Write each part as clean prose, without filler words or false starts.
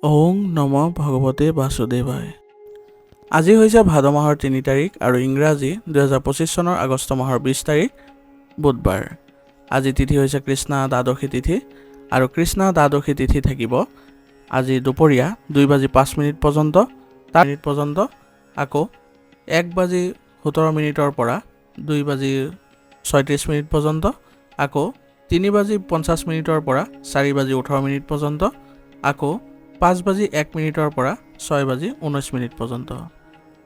ওং নম ভগৱতে বাসুদেৱায়। আজি হৈছে ভাদ মাহৰ ৩ তাৰিখ আৰু ইংৰাজী ২০২৫ চনৰ আগষ্ট মাহৰ ২০ তাৰিখ বুধবাৰ। আজি তিথি হৈছে কৃষ্ণা দ্বাদশী তিথি আৰু কৃষ্ণা দ্বাদশী তিথি থাকিব আজি দুপৰীয়া ২:০৫ পৰ্যন্ত, আকৌ ১:১৭ পৰা ২:৩৬ পৰ্যন্ত, আকৌ ৩:৫০ পৰা ৪:১৮ পৰ্যন্ত, আকৌ ৫:০১ পৰা ৬:১৯ পৰ্যন্ত।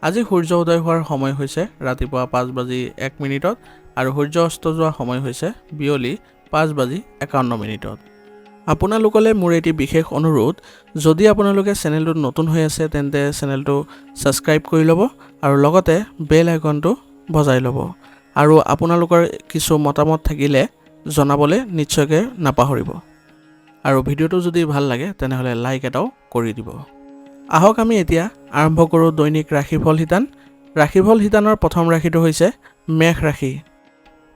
আজি সূৰ্য উদয় হোৱাৰ সময় হৈছে ৰাতিপুৱা ৫:০১ আৰু সূৰ্য অস্ত যোৱা সময় হৈছে বিয়লি ৫:৫১। আপোনালোকলৈ মোৰ এটি বিশেষ অনুৰোধ, যদি আপোনালোকে চেনেলটোত নতুন হৈ আছে তেন্তে চেনেলটো ছাবস্ক্ৰাইব কৰি ল'ব আৰু লগতে বেল আইকনটো বজাই ল'ব আৰু আপোনালোকৰ কিছু মতামত থাকিলে জনাবলৈ নিশ্চয়কৈ নাপাহৰিব। আৰু ভিডিঅ'টো যদি ভাল লাগে তেনেহ'লে লাইক এটাও কৰি দিব। আহক আমি এতিয়া আৰম্ভ কৰোঁ দৈনিক ৰাশিফল শিতান। ৰাশিফল শিতানৰ প্ৰথম ৰাশিটো হৈছে মেষ ৰাশি।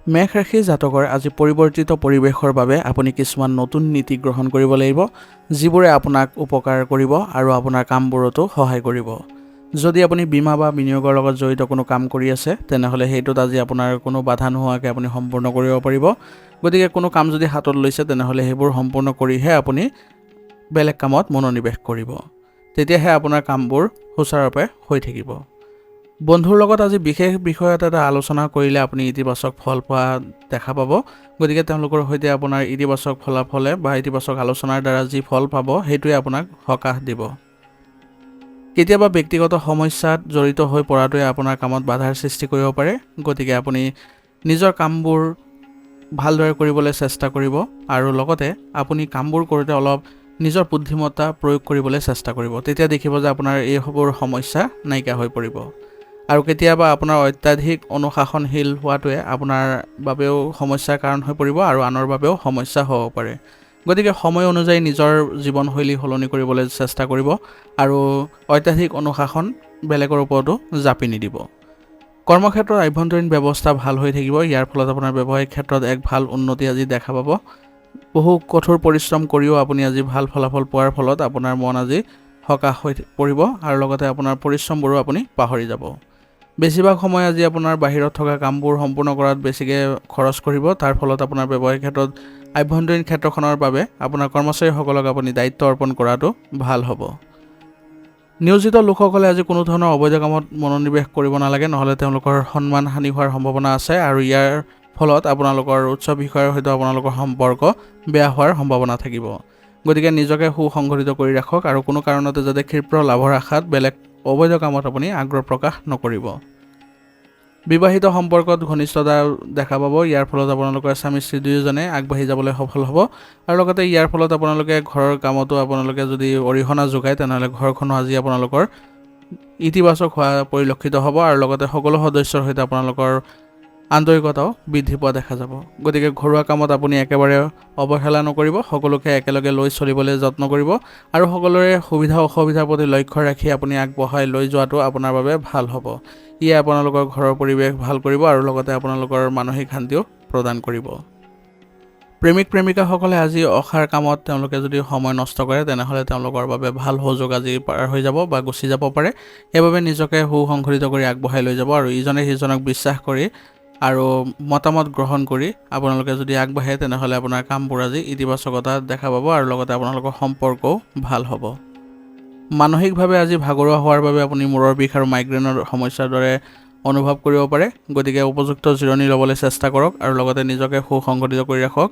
মেষ ৰাশি জাতকৰ আজি পৰিৱৰ্তিত পৰিৱেশৰ বাবে আপুনি কিছুমান নতুন নীতি গ্ৰহণ কৰিব লাগিব, যিবোৰে আপোনাক উপকাৰ কৰিব আৰু আপোনাৰ কামবোৰতো সহায় কৰিব। যদি আপুনি বীমা বা বিনিয়োগৰ লগত জড়িত কোনো কাম কৰি আছে তেনেহ'লে সেইটোত আজি আপোনাৰ কোনো বাধা নোহোৱাকৈ আপুনি সম্পূৰ্ণ কৰিব পাৰিব। গতিকে কোনো কাম যদি হাতত লৈছে তেনেহ'লে সেইবোৰ সম্পূৰ্ণ কৰিহে আপুনি বেলেগ কামত মনোনিৱেশ কৰিব, তেতিয়াহে আপোনাৰ কামবোৰ সুচাৰুৰূপে হৈ থাকিব। বন্ধুৰ লগত আজি বিশেষ বিষয়ত এটা আলোচনা কৰিলে আপুনি ইতিবাচক ফল পোৱা দেখা পাব। গতিকে তেওঁলোকৰ সৈতে আপোনাৰ ইতিবাচক ফলাফলে বা ইতিবাচক আলোচনাৰ দ্বাৰা যি ফল পাব সেইটোৱে আপোনাক সকাহ দিব। কেতিয়াবা ব্যক্তিগত সমস্যাত জড়িত হৈ পৰাটোৱে আপোনাৰ কামত বাধাৰ সৃষ্টি কৰিব পাৰে। গতিকে আপুনি নিজৰ কামবোৰ ভালদৰে কৰিবলৈ চেষ্টা কৰিব আৰু লগতে আপুনি কামবোৰ কৰোঁতে অলপ নিজৰ বুদ্ধিমত্তা প্ৰয়োগ কৰিবলৈ চেষ্টা কৰিব। তেতিয়া দেখিব যে আপোনাৰ এইবোৰ সমস্যা নাইকিয়া হৈ পৰিব। আৰু কেতিয়াবা আপোনাৰ অত্যাধিক অনুশাসনশীল হোৱাটোৱে আপোনাৰ বাবেও সমস্যাৰ কাৰণ হৈ পৰিব আৰু আনৰ বাবেও সমস্যা হ'ব পাৰে। গতিকে সময় অনুযায়ী নিজৰ জীৱনশৈলী সলনি কৰিবলৈ চেষ্টা কৰিব আৰু অত্যাধিক অনুশাসন বেলেগৰ ওপৰতো জাপি নিদিব। কৰ্মক্ষেত্ৰৰ আভ্যন্তৰীণ ব্যৱস্থা ভাল হৈ থাকিব। ইয়াৰ ফলত আপোনাৰ ব্যৱসায়িক ক্ষেত্ৰত এক ভাল উন্নতি আজি দেখা পাব। বহু কঠোৰ পৰিশ্ৰম কৰিও আপুনি আজি ভাল ফলাফল পোৱাৰ ফলত আপোনাৰ মন আজি সকাহ হৈ পৰিব আৰু লগতে আপোনাৰ পৰিশ্ৰমবোৰো আপুনি পাহৰি যাব। বেছিভাগ সময় আজি আপোনাৰ বাহিৰত থকা কামবোৰ সম্পূৰ্ণ কৰাত বেছিকৈ খৰচ কৰিব। তাৰ ফলত আপোনাৰ ব্যৱসায়িক ক্ষেত্ৰত আভ্যন্তৰীণ ক্ষেত্ৰখনৰ বাবে আপোনাৰ কৰ্মচাৰীসকলক আপুনি দায়িত্ব অৰ্পণ কৰাটো ভাল হ'ব। নিয়োজিত লোকসকলে আজি কোনো ধৰণৰ অবৈধ কামত মনোনিৱেশ কৰিব নালাগে, নহ'লে তেওঁলোকৰ সন্মান হানি হোৱাৰ সম্ভাৱনা আছে আৰু ইয়াৰ ফলত আপোনালোকৰ উচ্চ বিষয়ৰ সৈতে আপোনালোকৰ সম্পৰ্ক বেয়া হোৱাৰ সম্ভাৱনা থাকিব। গতিকে নিজকে সুসংগঠিত কৰি ৰাখক আৰু কোনো কাৰণতে যাতে ক্ষিপ্ৰ লাভৰ আশাত বেলেগ অবৈধ কামত আপুনি আগ্ৰহ প্ৰকাশ নকৰিব। বিবাহিত সম্পৰ্কত ঘনিষ্ঠতা দেখা পাব। ইয়াৰ ফলত আপোনালোকৰ স্বামী স্ত্ৰী দুয়োজনে আগবাঢ়ি যাবলৈ সফল হ'ব আৰু লগতে ইয়াৰ ফলত আপোনালোকে ঘৰৰ কামতো আপোনালোকে যদি অৰিহণা যোগায় তেনেহ'লে ঘৰখনো আজি আপোনালোকৰ ইতিবাচক হোৱা পৰিলক্ষিত হ'ব আৰু লগতে সকলো সদস্যৰ সৈতে আপোনালোকৰ আন্তৰিকতাও বৃদ্ধি পোৱা দেখা যাব। গতিকে ঘৰুৱা কামত আপুনি একেবাৰে অৱহেলা নকৰিব, সকলোকে একেলগে লৈ চলিবলৈ যত্ন কৰিব আৰু সকলোৰে সুবিধা অসুবিধাৰ প্ৰতি লক্ষ্য ৰাখি আপুনি আগবঢ়াই লৈ যোৱাটো আপোনাৰ বাবে ভাল হ'ব। ইয়ে আপোনালোকৰ ঘৰৰ পৰিৱেশ ভাল কৰিব আৰু লগতে আপোনালোকৰ মানসিক শান্তিও প্ৰদান কৰিব। প্ৰেমিক প্ৰেমিকাসকলে আজি অসাৰ কামত তেওঁলোকে যদি সময় নষ্ট কৰে তেনেহ'লে তেওঁলোকৰ বাবে ভাল সুযোগ আজি পাৰ হৈ যাব বা গুচি যাব পাৰে। সেইবাবে নিজকে সুসংগঠিত কৰি আগবঢ়াই লৈ যাব আৰু ইজনে সিজনক বিশ্বাস কৰি আৰু মতামত গ্ৰহণ কৰি আপোনালোকে যদি আগবাঢ়ে তেনেহ'লে আপোনাৰ কামবোৰ আজি ইতিবাচকতা দেখা পাব আৰু লগতে আপোনালোকৰ সম্পৰ্কও ভাল হ'ব। মানসিকভাৱে আজি ভাগৰুৱা হোৱাৰ বাবে আপুনি মূৰৰ বিষ আৰু মাইগ্ৰেনৰ সমস্যাৰ দৰে অনুভৱ কৰিব পাৰে। গতিকে উপযুক্ত জিৰণি ল'বলৈ চেষ্টা কৰক আৰু লগতে নিজকে সুসংগঠিত কৰি ৰাখক।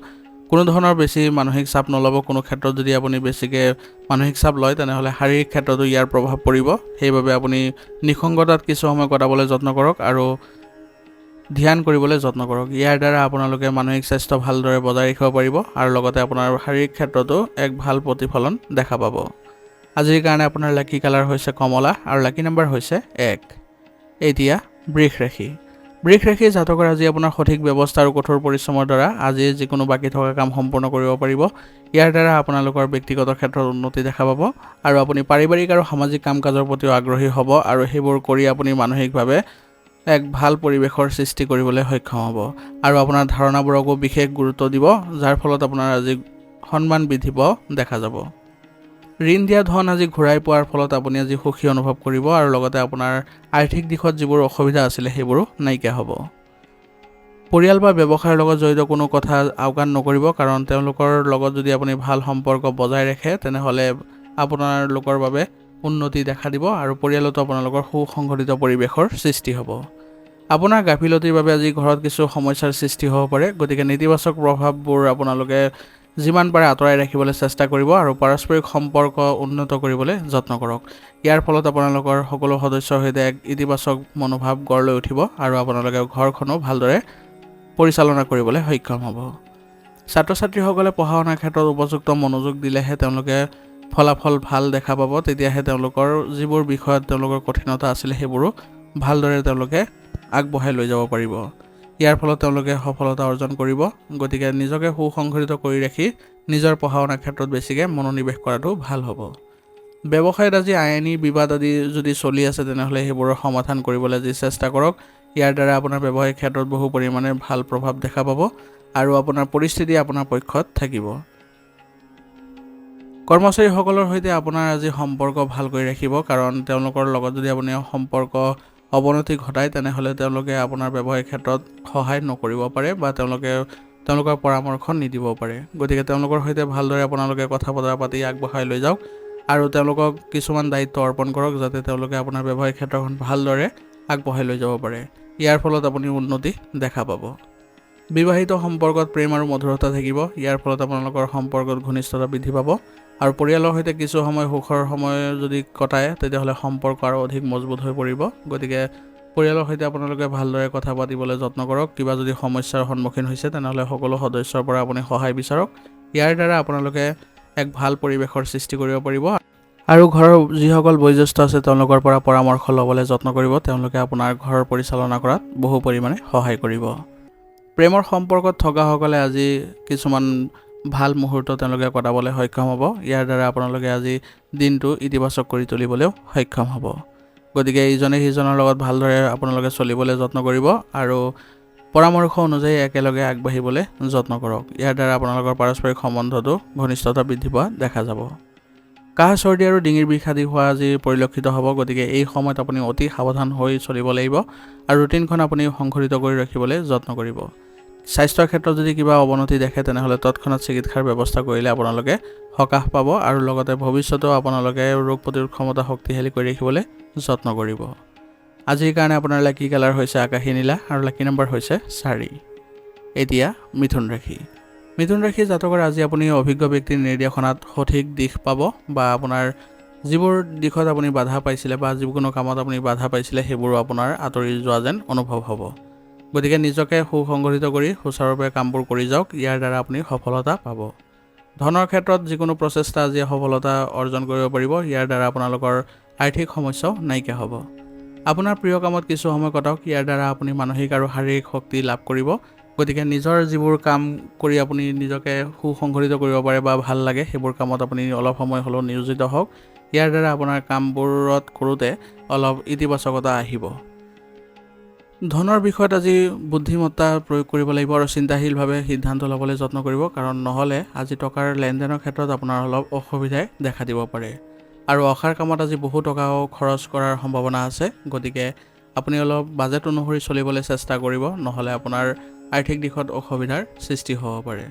কোনো ধৰণৰ বেছি মানসিক চাপ নল'ব। কোনো ক্ষেত্ৰত যদি আপুনি বেছিকৈ মানসিক চাপ লয় তেনেহ'লে শাৰীৰিক ক্ষেত্ৰতো ইয়াৰ প্ৰভাৱ পৰিব। সেইবাবে আপুনি নিসংগতাত কিছু সময় কটাবলৈ যত্ন কৰক আৰু ধ্যান কৰিবলৈ যত্ন কৰক। ইয়াৰ দ্বাৰা আপোনালোকে মানসিক স্বাস্থ্য ভালদৰে বজাই ৰাখিব পাৰিব আৰু লগতে আপোনাৰ শাৰীৰিক ক্ষেত্ৰতো এক ভাল প্ৰতিফলন দেখা পাব। আজিৰ কাৰণে আপোনাৰ লাকি কালাৰ হৈছে কমলা আৰু লাকি নম্বৰ হৈছে 1। এতিয়া বৃষ ৰাশি। বৃষ ৰাশিৰ জাতকৰ আজি আপোনাৰ সঠিক ব্যৱস্থা আৰু কঠোৰ পৰিশ্ৰমৰ দ্বাৰা আজি যিকোনো বাকী থকা কাম সম্পূৰ্ণ কৰিব পাৰিব। ইয়াৰ দ্বাৰা আপোনালোকৰ ব্যক্তিগত ক্ষেত্ৰত উন্নতি দেখা পাব আৰু আপুনি পাৰিবাৰিক আৰু সামাজিক কাম কাজৰ প্ৰতিও আগ্ৰহী হ'ব আৰু সেইবোৰ কৰি আপুনি মানসিকভাৱে এক ভাল পৰিৱেশৰ সৃষ্টি কৰিবলৈ সক্ষম হ'ব আৰু আপোনাৰ ধাৰণাবোৰকো বিশেষ গুৰুত্ব দিব, যাৰ ফলত আপোনাৰ আজি সন্মান বৃদ্ধি পোৱা দেখা যাব। ঋণ দিয়া ধন আজি ঘূৰাই পোৱাৰ ফলত আপুনি আজি সুখী অনুভৱ কৰিব আৰু লগতে আপোনাৰ আৰ্থিক দিশত যিবোৰ অসুবিধা আছিলে সেইবোৰো নাইকিয়া হ'ব। পৰিয়াল বা ব্যৱসায়ৰ লগত জড়িত কোনো কথা আওকাণ নকৰিব, কাৰণ তেওঁলোকৰ লগত যদি আপুনি ভাল সম্পৰ্ক বজাই ৰাখে তেনেহ'লে আপোনালোকৰ বাবে উন্নতি দেখা দিব আৰু পৰিয়ালতো আপোনালোকৰ সুসংগঠিত পৰিৱেশৰ সৃষ্টি হ'ব। আপোনাৰ গাফিলতিৰ বাবে আজি ঘৰত কিছু সমস্যাৰ সৃষ্টি হ'ব পাৰে, গতিকে নেতিবাচক প্ৰভাৱবোৰ আপোনালোকে যিমান পাৰে আঁতৰাই ৰাখিবলৈ চেষ্টা কৰিব আৰু পাৰস্পৰিক সম্পৰ্ক উন্নত কৰিবলৈ যত্ন কৰক। ইয়াৰ ফলত আপোনালোকৰ সকলো সদস্যৰ সৈতে এক ইতিবাচক মনোভাৱ গঢ় লৈ উঠিব আৰু আপোনালোকে ঘৰখনো ভালদৰে পৰিচালনা কৰিবলৈ সক্ষম হ'ব। ছাত্ৰ ছাত্ৰীসকলে পঢ়া শুনাৰ ক্ষেত্ৰত উপযুক্ত মনোযোগ দিলেহে তেওঁলোকে ফলাফল ভাল দেখা পাব, তেতিয়াহে তেওঁলোকৰ যিবোৰ বিষয়ত তেওঁলোকৰ কঠিনতা আছিলে সেইবোৰো ভালদৰে তেওঁলোকে আগবঢ়াই লৈ যাব পাৰিব। ইয়াৰ ফলত তেওঁলোকে সফলতা অৰ্জন কৰিব। গতিকে নিজকে সুসংগঠিত কৰি ৰাখি নিজৰ পঢ়া শুনাৰ ক্ষেত্ৰত বেছিকৈ মনোনিৱেশ কৰাটো ভাল হ'ব। ব্যৱসায়ত আজি আইনী বিবাদ আদি যদি চলি আছে তেনেহ'লে সেইবোৰৰ সমাধান কৰিবলৈ আজি চেষ্টা কৰক। ইয়াৰ দ্বাৰা আপোনাৰ ব্যৱসায়িক ক্ষেত্ৰত বহু পৰিমাণে ভাল প্ৰভাৱ দেখা পাব আৰু আপোনাৰ পৰিস্থিতি আপোনাৰ পক্ষত থাকিব। কৰ্মচাৰীসকলৰ সৈতে আপোনাৰ আজি সম্পৰ্ক ভাল কৰি ৰাখিব, কাৰণ তেওঁলোকৰ লগত যদি আপুনি সম্পৰ্ক অৱনতি ঘটায় তেনেহ'লে তেওঁলোকে আপোনাৰ ব্যৱসায়িক ক্ষেত্ৰত সহায় নকৰিব পাৰে বা তেওঁলোকৰ পৰামৰ্শ নিদিব পাৰে। গতিকে তেওঁলোকৰ সৈতে ভালদৰে আপোনালোকে কথা বতৰা পাতি আগবঢ়াই লৈ যাওক আৰু তেওঁলোকক কিছুমান দায়িত্ব অৰ্পণ কৰক, যাতে তেওঁলোকে আপোনাৰ ব্যৱসায়িক ক্ষেত্ৰখন ভালদৰে আগবঢ়াই লৈ যাব পাৰে। ইয়াৰ ফলত আপুনি উন্নতি দেখা পাব। বিবাহিত সম্পৰ্কত প্ৰেম আৰু মধুৰতা থাকিব। ইয়াৰ ফলত আপোনালোকৰ সম্পৰ্কত ঘনিষ্ঠতা বৃদ্ধি পাব আৰু পৰিয়ালৰ সৈতে কিছু সময় সুখৰ সময় যদি কটায় তেতিয়াহ'লে সম্পৰ্ক আৰু অধিক মজবুত হৈ পৰিব। গতিকে পৰিয়ালৰ সৈতে আপোনালোকে ভালদৰে কথা পাতিবলৈ যত্ন কৰক। কিবা যদি সমস্যাৰ সন্মুখীন হৈছে তেনেহ'লে সকলো সদস্যৰ পৰা আপুনি সহায় বিচাৰক। ইয়াৰ দ্বাৰা আপোনালোকে এক ভাল পৰিৱেশৰ সৃষ্টি কৰিব পাৰিব আৰু ঘৰৰ যিসকল বয়োজ্যেষ্ঠ আছে তেওঁলোকৰ পৰা পৰামৰ্শ ল'বলৈ যত্ন কৰিব। তেওঁলোকে আপোনাৰ ঘৰ পৰিচালনা কৰাত বহু পৰিমাণে সহায় কৰিব। প্ৰেমৰ সম্পৰ্কত থকাসকলে আজি কিছুমান ভাল মুহূৰ্ত তেওঁলোকে কটাবলৈ সক্ষম হ'ব। ইয়াৰ দ্বাৰা আপোনালোকে আজি দিনটো ইতিবাচক কৰি তুলিবলৈও সক্ষম হ'ব। গতিকে ইজনে সিজনৰ লগত ভালদৰে আপোনালোকে চলিবলৈ যত্ন কৰিব আৰু পৰামৰ্শ অনুযায়ী একেলগে আগবাঢ়িবলৈ যত্ন কৰক। ইয়াৰ দ্বাৰা আপোনালোকৰ পাৰস্পৰিক সম্বন্ধটো ঘনিষ্ঠতা বৃদ্ধি পোৱা দেখা যাব। কাহ চৰ্দি আৰু ডিঙিৰ বিষ আদি হোৱা আজি পৰিলক্ষিত হ'ব। গতিকে এই সময়ত আপুনি অতি সাৱধান হৈ চলিব লাগিব আৰু ৰুটিনখন আপুনি সংশোধিত কৰি ৰাখিবলৈ যত্ন কৰিব। স্বাস্থ্যৰ ক্ষেত্ৰত যদি কিবা অৱনতি দেখে তেনেহ'লে তৎক্ষণাত চিকিৎসাৰ ব্যৱস্থা কৰিলে আপোনালোকে সকাহ পাব আৰু লগতে ভৱিষ্যতেও আপোনালোকে ৰোগ প্ৰতিৰোধ ক্ষমতা শক্তিশালী কৰি ৰাখিবলৈ যত্ন কৰিব। আজিৰ কাৰণে আপোনাৰ লাকি কালাৰ হৈছে আকাশী নীলা আৰু লাকি নম্বৰ হৈছে 4। এতিয়া মিথুন ৰাশি। মিথুন ৰাশি জাতকৰ আজি আপুনি অভিজ্ঞ ব্যক্তিৰ নিৰ্দেশনাত সঠিক দিশ পাব বা আপোনাৰ যিবোৰ দিশত আপুনি বাধা পাইছিলে বা যিকোনো কামত আপুনি বাধা পাইছিলে সেইবোৰো আপোনাৰ আঁতৰি যোৱা যেন অনুভৱ হ'ব। গতিকে নিজকে সুসংগঠিত কৰি সুচাৰুৰূপে কামবোৰ কৰি যাওক। ইয়াৰ দ্বাৰা আপুনি সফলতা পাব। ধনৰ ক্ষেত্ৰত যিকোনো প্ৰচেষ্টা আজি সফলতা অৰ্জন কৰিব পাৰিব। ইয়াৰ দ্বাৰা আপোনালোকৰ আৰ্থিক সমস্যাও নাইকিয়া হ'ব। আপোনাৰ প্ৰিয় কামত কিছু সময় কটাওক। ইয়াৰ দ্বাৰা আপুনি মানসিক আৰু শাৰীৰিক শক্তি লাভ কৰিব। গতিকে নিজৰ যিবোৰ কাম কৰি আপুনি নিজকে সুসংগঠিত কৰিব পাৰে বা ভাল লাগে সেইবোৰ কামত আপুনি অলপ সময় হ'লেও নিয়োজিত হওক। ইয়াৰ দ্বাৰা আপোনাৰ কামবোৰত কৰোঁতে অলপ ইতিবাচকতা আহিব। ধনৰ বিষয়ত আজি বুদ্ধিমত্তা প্ৰয়োগ কৰিব লাগিব আৰু চিন্তাশীলভাৱে সিদ্ধান্ত ল'বলৈ যত্ন কৰিব, কাৰণ নহ'লে আজি টকাৰ লেনদেনৰ ক্ষেত্ৰত আপোনাৰ অলপ অসুবিধাই দেখা দিব পাৰে আৰু অসাৰ কামত আজি বহু টকাও খৰচ কৰাৰ সম্ভাৱনা আছে। গতিকে আপুনি অলপ বাজেট অনুসৰি চলিবলৈ চেষ্টা কৰিব, নহ'লে আপোনাৰ আৰ্থিক দিশত অসুবিধাৰ সৃষ্টি হ'ব পাৰে।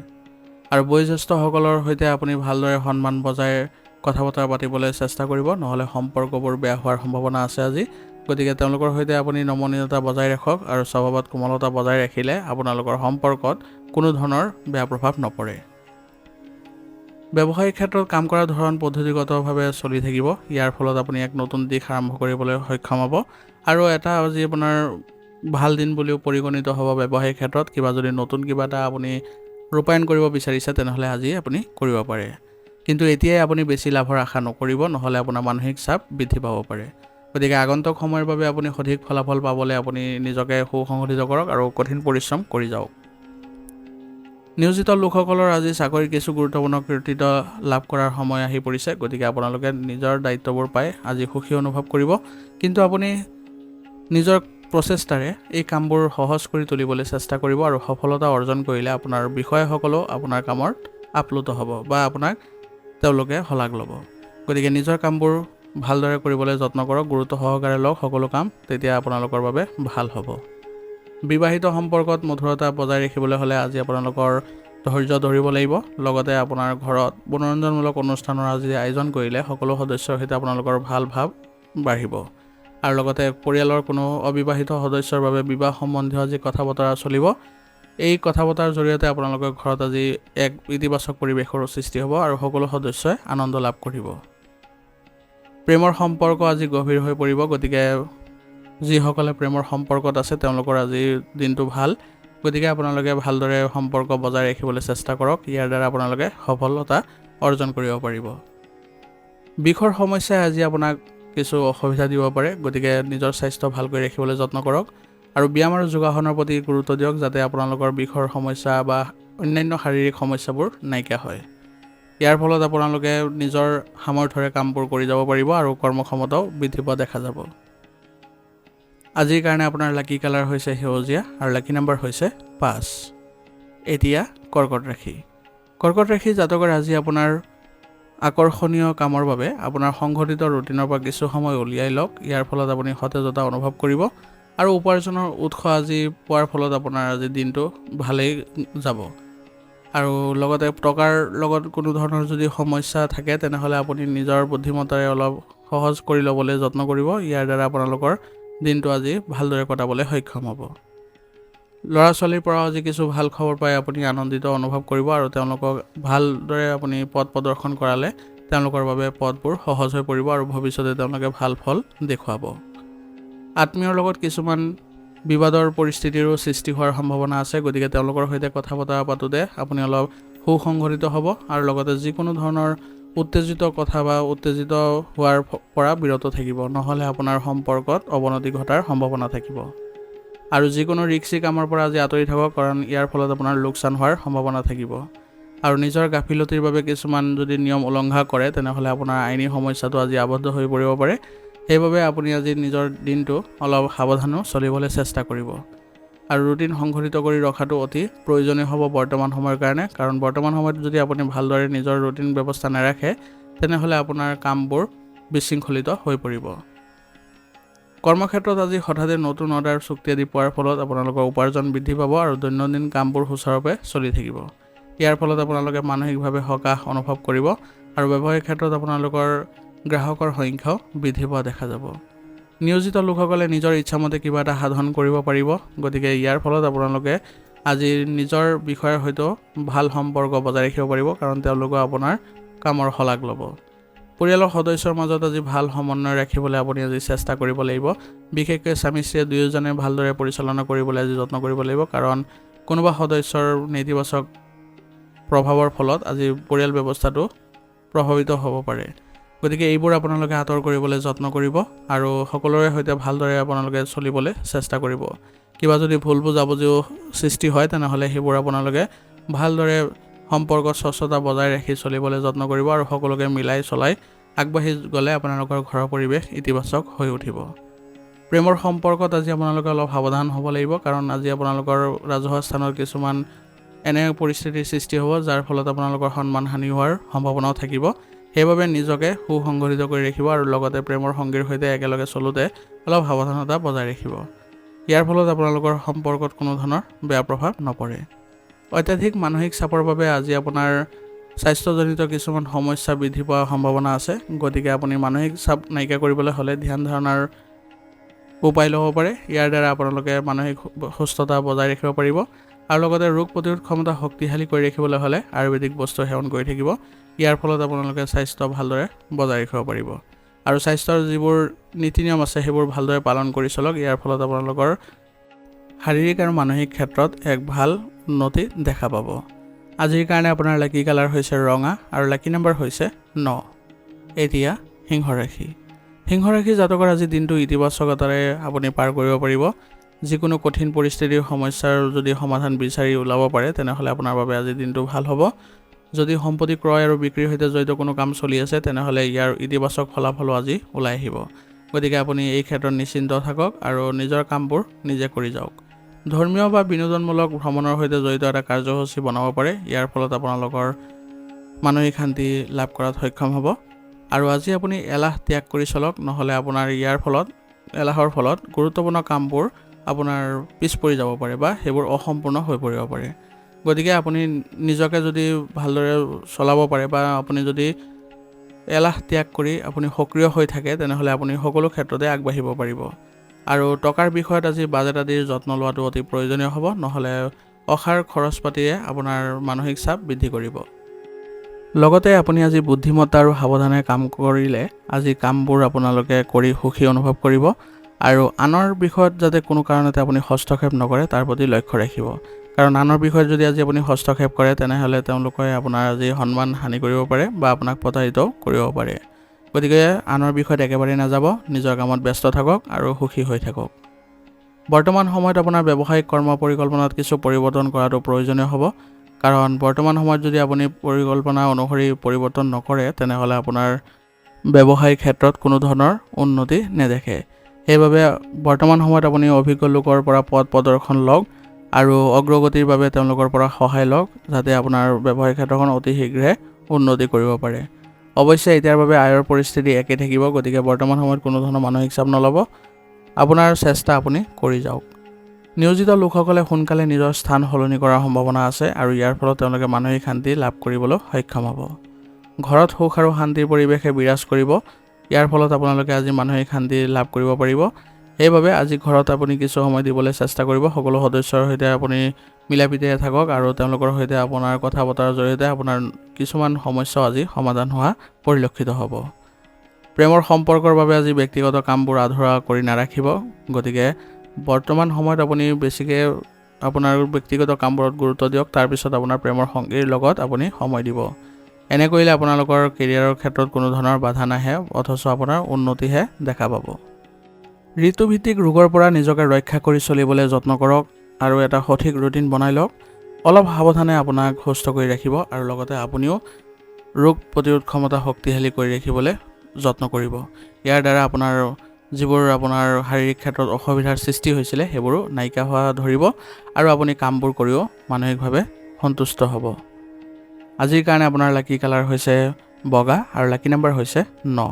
আৰু বয়োজ্যেষ্ঠসকলৰ সৈতে আপুনি ভালদৰে সন্মান বজাই কথা বতৰা পাতিবলৈ চেষ্টা কৰিব, নহ'লে সম্পৰ্কবোৰ বেয়া হোৱাৰ সম্ভাৱনা আছে আজি। গতিকে তেওঁলোকৰ সৈতে আপুনি নমনীয়তা বজাই ৰাখক আৰু স্বভাৱত কোমলতা বজাই ৰাখিলে আপোনালোকৰ সম্পৰ্কত কোনো ধৰণৰ বেয়া প্ৰভাৱ নপৰে। ব্যৱসায়িক ক্ষেত্ৰত কাম কৰাৰ ধৰণ পদ্ধতিগতভাৱে চলি থাকিব। ইয়াৰ ফলত আপুনি এক নতুন দিশ আৰম্ভ কৰিবলৈ সক্ষম হ'ব আৰু এটা আজি আপোনাৰ ভাল দিন বুলিও পৰিগণিত হ'ব। ব্যৱসায়িক ক্ষেত্ৰত কিবা যদি নতুন কিবা এটা আপুনি ৰূপায়ণ কৰিব বিচাৰিছে তেনেহ'লে আজি আপুনি কৰিব পাৰে, কিন্তু এতিয়াই আপুনি বেছি লাভৰ আশা নকৰিব, নহ'লে আপোনাৰ মানসিক চাপ বৃদ্ধি পাব পাৰে। গতিকে আগন্তুক সময়ৰ বাবে আপুনি সঠিক ফলাফল পাবলৈ আপুনি নিজকে সুসংগঠিত কৰক আৰু কঠিন পৰিশ্ৰম কৰি যাওক। নিয়োজিত লোকসকলৰ আজি চাকৰিৰ কিছু গুৰুত্বপূৰ্ণ কৃতিত্ব লাভ কৰাৰ সময় আহি পৰিছে। গতিকে আপোনালোকে নিজৰ দায়িত্ববোৰ পাই আজি সুখী অনুভৱ কৰিব, কিন্তু আপুনি নিজৰ প্ৰচেষ্টাৰে এই কামবোৰ সহজ কৰি তুলিবলৈ চেষ্টা কৰিব আৰু সফলতা অৰ্জন কৰিলে আপোনাৰ বিষয়াসকলেও আপোনাৰ কামত আপ্লুত হ'ব বা আপোনাক তেওঁলোকে শলাগ ল'ব। গতিকে নিজৰ কামবোৰ ভালদৰে কৰিবলৈ যত্ন কৰক, গুৰুত্ব সহকাৰে লওক সকলো কাম, তেতিয়া আপোনালোকৰ বাবে ভাল হ'ব। বিবাহিত সম্পৰ্কত মধুৰতা বজাই ৰাখিবলৈ হ'লে আজি আপোনালোকৰ ধৈৰ্য ধৰিব লাগিব। লগতে আপোনাৰ ঘৰত মনোৰঞ্জনমূলক অনুষ্ঠানৰ আজি আয়োজন কৰিলে সকলো সদস্যৰ সৈতে আপোনালোকৰ ভাল ভাৱ বাঢ়িব। আৰু লগতে পৰিয়ালৰ কোনো অবিবাহিত সদস্যৰ বাবে বিবাহ সম্বন্ধীয় আজি কথা বতৰা চলিব। এই কথা বতৰাৰ জৰিয়তে আপোনালোকৰ ঘৰত আজি এক ইতিবাচক পৰিৱেশৰ সৃষ্টি হ'ব আৰু সকলো সদস্যই আনন্দ লাভ কৰিব। প্ৰেমৰ সম্পৰ্ক আজি গভীৰ হৈ পৰিব। গতিকে যিসকলে প্ৰেমৰ সম্পৰ্কত আছে তেওঁলোকৰ আজি দিনটো ভাল। গতিকে আপোনালোকে ভালদৰে সম্পৰ্ক বজাই ৰাখিবলৈ চেষ্টা কৰক। ইয়াৰ দ্বাৰা আপোনালোকে সফলতা অৰ্জন কৰিব পাৰিব। বিষৰ সমস্যাই আজি আপোনাক কিছু অসুবিধা দিব পাৰে। গতিকে নিজৰ স্বাস্থ্য ভালকৈ ৰাখিবলৈ যত্ন কৰক আৰু ব্যায়াম আৰু যোগাসনৰ প্ৰতি গুৰুত্ব দিয়ক, যাতে আপোনালোকৰ বিষৰ সমস্যা বা অন্যান্য শাৰীৰিক সমস্যাবোৰ নাইকিয়া হয়। ইয়াৰ ফলত আপোনালোকে নিজৰ সামৰ্থ্যৰে কামবোৰ কৰি যাব পাৰিব আৰু কৰ্মক্ষমতাও বৃদ্ধি পোৱা দেখা যাব। আজিৰ কাৰণে আপোনাৰ লাকি কালাৰ হৈছে সেউজীয়া আৰু লাকি নাম্বাৰ হৈছে 5। এতিয়া কৰ্কট ৰাশি। কৰ্কট ৰাশি জাতকৰ আজি আপোনাৰ আকৰ্ষণীয় কামৰ বাবে আপোনাৰ সংঘটিত ৰুটিনৰ পৰা কিছু সময় উলিয়াই লওক। ইয়াৰ ফলত আপুনি সতেজতা অনুভৱ কৰিব আৰু উপাৰ্জনৰ উৎস আজি পোৱাৰ ফলত আপোনাৰ আজি দিনটো ভালেই যাব। আৰু লগতে টকাৰ লগত কোনো ধৰণৰ যদি সমস্যা থাকে তেনেহ'লে আপুনি নিজৰ বুদ্ধিমত্তাৰে অলপ সহজ কৰি ল'বলৈ যত্ন কৰিব। ইয়াৰ দ্বাৰা আপোনালোকৰ দিনটো আজি ভালদৰে কটাবলৈ সক্ষম হ'ব। ল'ৰা ছোৱালীৰ পৰা আজি কিছু ভাল খবৰ পাই আপুনি আনন্দিত অনুভৱ কৰিব আৰু তেওঁলোকক ভালদৰে আপুনি পথ প্ৰদৰ্শন কৰালে তেওঁলোকৰ বাবে পথবোৰ সহজ হৈ পৰিব আৰু ভৱিষ্যতে তেওঁলোকে ভাল ফল দেখুৱাব। আত্মীয়ৰ লগত কিছুমান বিবাদৰ পৰিস্থিতিৰো সৃষ্টি হোৱাৰ সম্ভাৱনা আছে। গতিকে তেওঁলোকৰ সৈতে কথা বতৰা পাতোঁতে আপুনি অলপ সুসংগঠিত হ'ব আৰু লগতে যিকোনো ধৰণৰ উত্তেজিত কথা বা উত্তেজিত হোৱাৰ পৰা বিৰত থাকিব, নহ'লে আপোনাৰ সম্পৰ্কত অৱনতি ঘটাৰ সম্ভাৱনা থাকিব। আৰু যিকোনো ৰিক্সি কামৰ পৰা আজি আঁতৰি থাকক, কাৰণ ইয়াৰ ফলত আপোনাৰ লোকচান হোৱাৰ সম্ভাৱনা থাকিব। আৰু নিজৰ গাফিলতিৰ বাবে কিছুমান যদি নিয়ম উলংঘা কৰে তেনেহ'লে আপোনাৰ আইনী সমস্যাটো আজি আবদ্ধ হৈ পৰিব পাৰে। সেইবাবে আপুনি আজি নিজৰ দিনটো অলপ সাৱধানো চলিবলৈ চেষ্টা কৰিব। আৰু ৰুটিন সংঘটিত কৰি ৰখাটো অতি প্ৰয়োজনীয় হ'ব বৰ্তমান সময়ৰ কাৰণে, কাৰণ বৰ্তমান সময়ত যদি আপুনি ভালদৰে নিজৰ ৰুটিন ব্যৱস্থা নাৰাখে তেনেহ'লে আপোনাৰ কামবোৰ বিশৃংখলিত হৈ পৰিব। কৰ্মক্ষেত্ৰত আজি হঠাতে নতুন অৰ্ডাৰ চুক্তি আদি পোৱাৰ ফলত আপোনালোকৰ উপাৰ্জন বৃদ্ধি পাব আৰু দৈনন্দিন কামবোৰ সুচাৰুৰূপে চলি থাকিব। ইয়াৰ ফলত আপোনালোকে মানসিকভাৱে সকাহ অনুভৱ কৰিব আৰু ব্যৱসায়িক ক্ষেত্ৰত আপোনালোকৰ গ্ৰাহকৰ সংখ্যাও বৃদ্ধি পোৱা দেখা যাব। নিয়োজিত লোকসকলে নিজৰ ইচ্ছামতে কিবা এটা সাধন কৰিব পাৰিব। গতিকে ইয়াৰ ফলত আপোনালোকে আজি নিজৰ বিষয়ৰ সৈতে ভাল সম্পৰ্ক বজাই ৰাখিব পাৰিব, কাৰণ তেওঁলোকে আপোনাৰ কামৰ শলাগ ল'ব। পৰিয়ালৰ সদস্যৰ মাজত আজি ভাল সমন্বয় ৰাখিবলৈ আপুনি আজি চেষ্টা কৰিব লাগিব। বিশেষকৈ স্বামী স্ত্ৰীয়ে দুয়োজনে ভালদৰে পৰিচালনা কৰিবলৈ আজি যত্ন কৰিব লাগিব, কাৰণ কোনোবা সদস্যৰ নেতিবাচক প্ৰভাৱৰ ফলত আজি পৰিয়াল ব্যৱস্থাটো প্ৰভাৱিত হ'ব পাৰে। গতিকে এইবোৰ আপোনালোকে আঁতৰ কৰিবলৈ যত্ন কৰিব আৰু সকলোৰে সৈতে ভালদৰে আপোনালোকে চলিবলৈ চেষ্টা কৰিব। কিবা যদি ভুল বুজাবুজিও সৃষ্টি হয় তেনেহ'লে সেইবোৰ আপোনালোকে ভালদৰে সম্পৰ্কত স্বচ্ছতা বজাই ৰাখি চলিবলৈ যত্ন কৰিব আৰু সকলোকে মিলাই চলাই আগবাঢ়ি গ'লে আপোনালোকৰ ঘৰৰ পৰিৱেশ ইতিবাচক হৈ উঠিব। প্ৰেমৰ সম্পৰ্কত আজি আপোনালোকে অলপ সাৱধান হ'ব লাগিব, কাৰণ আজি আপোনালোকৰ ৰাজহুৱা স্থানত কিছুমান এনে পৰিস্থিতিৰ সৃষ্টি হ'ব যাৰ ফলত আপোনালোকৰ সন্মান হানি হোৱাৰ সম্ভাৱনাও থাকিব। সেইবাবে নিজকে সুসংগঠিত কৰি ৰাখিব আৰু লগতে প্ৰেমৰ সংগীৰ সৈতে একেলগে চলোতে অলপ সাৱধানতা বজাই ৰাখিব। ইয়াৰ ফলত আপোনালোকৰ সম্পৰ্কত কোনো ধৰণৰ বেয়া প্ৰভাৱ নপৰে। অত্যাধিক মানসিক চাপৰ বাবে আজি আপোনাৰ স্বাস্থ্যজনিত কিছুমান সমস্যা বৃদ্ধি পোৱাৰ সম্ভাৱনা আছে। গতিকে আপুনি মানসিক চাপ নাইকিয়া কৰিবলৈ হ'লে ধ্যান ধাৰণাৰ উপায় ল'ব পাৰে। ইয়াৰ দ্বাৰা আপোনালোকে মানসিক সুস্থতা বজাই ৰাখিব পাৰিব আৰু লগতে ৰোগ প্ৰতিৰোধ ক্ষমতা শক্তিশালী কৰি ৰাখিবলৈ হ'লে আয়ুৰ্বেদিক বস্তু সেৱন কৰি থাকিব। ইয়াৰ ফলত আপোনালোকে স্বাস্থ্য ভালদৰে বজাই ৰাখিব পাৰিব আৰু স্বাস্থ্যৰ যিবোৰ নীতি নিয়ম আছে সেইবোৰ ভালদৰে পালন কৰি চলক। ইয়াৰ ফলত আপোনালোকৰ শাৰীৰিক আৰু মানসিক ক্ষেত্ৰত এক ভাল উন্নতি দেখা পাব। আজিৰ কাৰণে আপোনাৰ লাকি কালাৰ হৈছে ৰঙা আৰু লাকি নাম্বাৰ হৈছে 9। এতিয়া সিংহ ৰাশি। সিংহ ৰাশি জাতকৰ আজি দিনটো ইতিবাচকতাৰে আপুনি পাৰ কৰিব পাৰিব। যিকোনো কঠিন পৰিস্থিতিৰ সমস্যাৰ যদি সমাধান বিচাৰি ওলাব পাৰে তেনেহ'লে আপোনাৰ বাবে আজি দিনটো ভাল হ'ব। যদি সম্পত্তি ক্ৰয় আৰু বিক্ৰীৰ সৈতে জড়িত কোনো কাম চলি আছে তেনেহ'লে ইয়াৰ ইতিবাচক ফলাফলো আজি ওলাই আহিব। গতিকে আপুনি এই ক্ষেত্ৰত নিশ্চিন্ত থাকক আৰু নিজৰ কামবোৰ নিজে কৰি যাওক। ধৰ্মীয় বা বিনোদনমূলক ভ্ৰমণৰ সৈতে জড়িত এটা কাৰ্যসূচী বনাব পাৰে। ইয়াৰ ফলত আপোনালোকৰ মানসিক শান্তি লাভ কৰাত সক্ষম হ'ব আৰু আজি আপুনি এলাহ ত্যাগ কৰি চলক, নহ'লে আপোনাৰ এলাহৰ ফলত গুৰুত্বপূৰ্ণ কামবোৰ আপোনাৰ পিছ পৰি যাব পাৰে বা সেইবোৰ অসম্পূৰ্ণ হৈ পৰিব পাৰে। গতিকে আপুনি নিজকে যদি ভালদৰে চলাব পাৰে বা আপুনি যদি এলাহ ত্যাগ কৰি আপুনি সক্ৰিয় হৈ থাকে, তেনেহ'লে আপুনি সকলো ক্ষেত্ৰতে আগবাঢ়িব পাৰিব। আৰু টকাৰ বিষয়ত আজি বাজেট আদিৰ যত্ন লোৱাটো অতি প্ৰয়োজনীয় হ'ব, নহ'লে অসাৰ খৰচ পাতিয়ে আপোনাৰ মানসিক চাপ বৃদ্ধি কৰিব। লগতে আপুনি আজি বুদ্ধিমত্তা আৰু সাৱধানে কাম কৰিলে আজি কামবোৰ আপোনালোকে কৰি সুখী অনুভৱ কৰিব। আৰু আনৰ বিষয়ত যাতে কোনো কাৰণতে আপুনি হস্তক্ষেপ নকৰে তাৰ প্ৰতি লক্ষ্য ৰাখিব। কাৰণ আনৰ বিষয়ত যদি আজি আপুনি হস্তক্ষেপ কৰে, তেনেহ'লে তেওঁলোকে আপোনাৰ আজি সন্মান হানি কৰিব পাৰে বা আপোনাক প্ৰতাৰিত কৰিব পাৰে। গতিকে আনৰ বিষয়ত একেবাৰে নাযাব, নিজৰ কামত ব্যস্ত থাকক আৰু সুখী হৈ থাকক। বৰ্তমান সময়ত আপোনাৰ ব্যৱসায়িক কৰ্ম পৰিকল্পনাত কিছু পৰিৱৰ্তন কৰাটো প্ৰয়োজনীয় হ'ব। কাৰণ বৰ্তমান সময়ত যদি আপুনি পৰিকল্পনা অনুসৰি পৰিৱৰ্তন নকৰে, তেনেহ'লে আপোনাৰ ব্যৱসায়িক ক্ষেত্ৰত কোনো ধৰণৰ উন্নতি নেদেখে। সেইবাবে বৰ্তমান সময়ত আপুনি অভিজ্ঞ লোকৰ পৰা পথ প্ৰদৰ্শন লওক আৰু অগ্ৰগতিৰ বাবে তেওঁলোকৰ পৰা সহায় লওক, যাতে আপোনাৰ ব্যৱসায়িক ক্ষেত্ৰখন অতি শীঘ্ৰে উন্নতি কৰিব পাৰে। অৱশ্যে এতিয়াৰ বাবে আয়ৰ পৰিস্থিতি একেই থাকিব, গতিকে বৰ্তমান সময়ত কোনো ধৰণৰ মানসিক চাপ নল'ব, আপোনাৰ চেষ্টা আপুনি কৰি যাওক। নিয়োজিত লোকসকলে সোনকালে নিজৰ স্থান সলনি কৰাৰ সম্ভাৱনা আছে আৰু ইয়াৰ ফলত তেওঁলোকে মানসিক শান্তি লাভ কৰিবলৈ সক্ষম হ'ব। ঘৰত সুখ আৰু শান্তিৰ পৰিৱেশে বিৰাজ কৰিব, ইয়াৰ ফলত আপোনালোকে আজি মানসিক শান্তি লাভ কৰিব পাৰিব। সেইবাবে আজি ঘৰত আপুনি কিছু সময় দিবলৈ চেষ্টা কৰিব। সকলো সদস্যৰ সৈতে আপুনি মিলা প্ৰীতিৰে থাকক আৰু তেওঁলোকৰ সৈতে আপোনাৰ কথা বতৰাৰ জৰিয়তে আপোনাৰ কিছুমান সমস্যাও আজি সমাধান হোৱা পৰিলক্ষিত হ'ব। প্ৰেমৰ সম্পৰ্কৰ বাবে আজি ব্যক্তিগত কামবোৰ আধৰুৱা কৰি নাৰাখিব। গতিকে বৰ্তমান সময়ত আপুনি বেছিকৈ আপোনাৰ ব্যক্তিগত কামবোৰত গুৰুত্ব দিয়ক, তাৰপিছত আপোনাৰ প্ৰেমৰ সংগীৰ লগত আপুনি সময় দিব। এনে কৰিলে আপোনালোকৰ কেৰিয়াৰৰ ক্ষেত্ৰত কোনো ধৰণৰ বাধা নাহে, অথচ আপোনাৰ উন্নতিহে দেখা পাব। ঋতুভিত্তিক ৰোগৰ পৰা নিজকে ৰক্ষা কৰি চলিবলৈ যত্ন কৰক আৰু এটা সঠিক ৰুটিন বনাই লওক। অলপ সাৱধানে আপোনাক সুস্থ কৰি ৰাখিব আৰু লগতে আপুনিও ৰোগ প্ৰতিৰোধ ক্ষমতা শক্তিশালী কৰি ৰাখিবলৈ যত্ন কৰিব। ইয়াৰ দ্বাৰা আপোনাৰ যিবোৰ আপোনাৰ শাৰীৰিক ক্ষেত্ৰত অসুবিধাৰ সৃষ্টি হৈছিলে সেইবোৰো নাইকিয়া হোৱা ধৰিব আৰু আপুনি কামবোৰ কৰিও মানসিকভাৱে সন্তুষ্ট হ'ব। আজিৰ কাৰণে আপোনাৰ লাকি কালাৰ হৈছে বগা আৰু লাকি নাম্বাৰ হৈছে 9।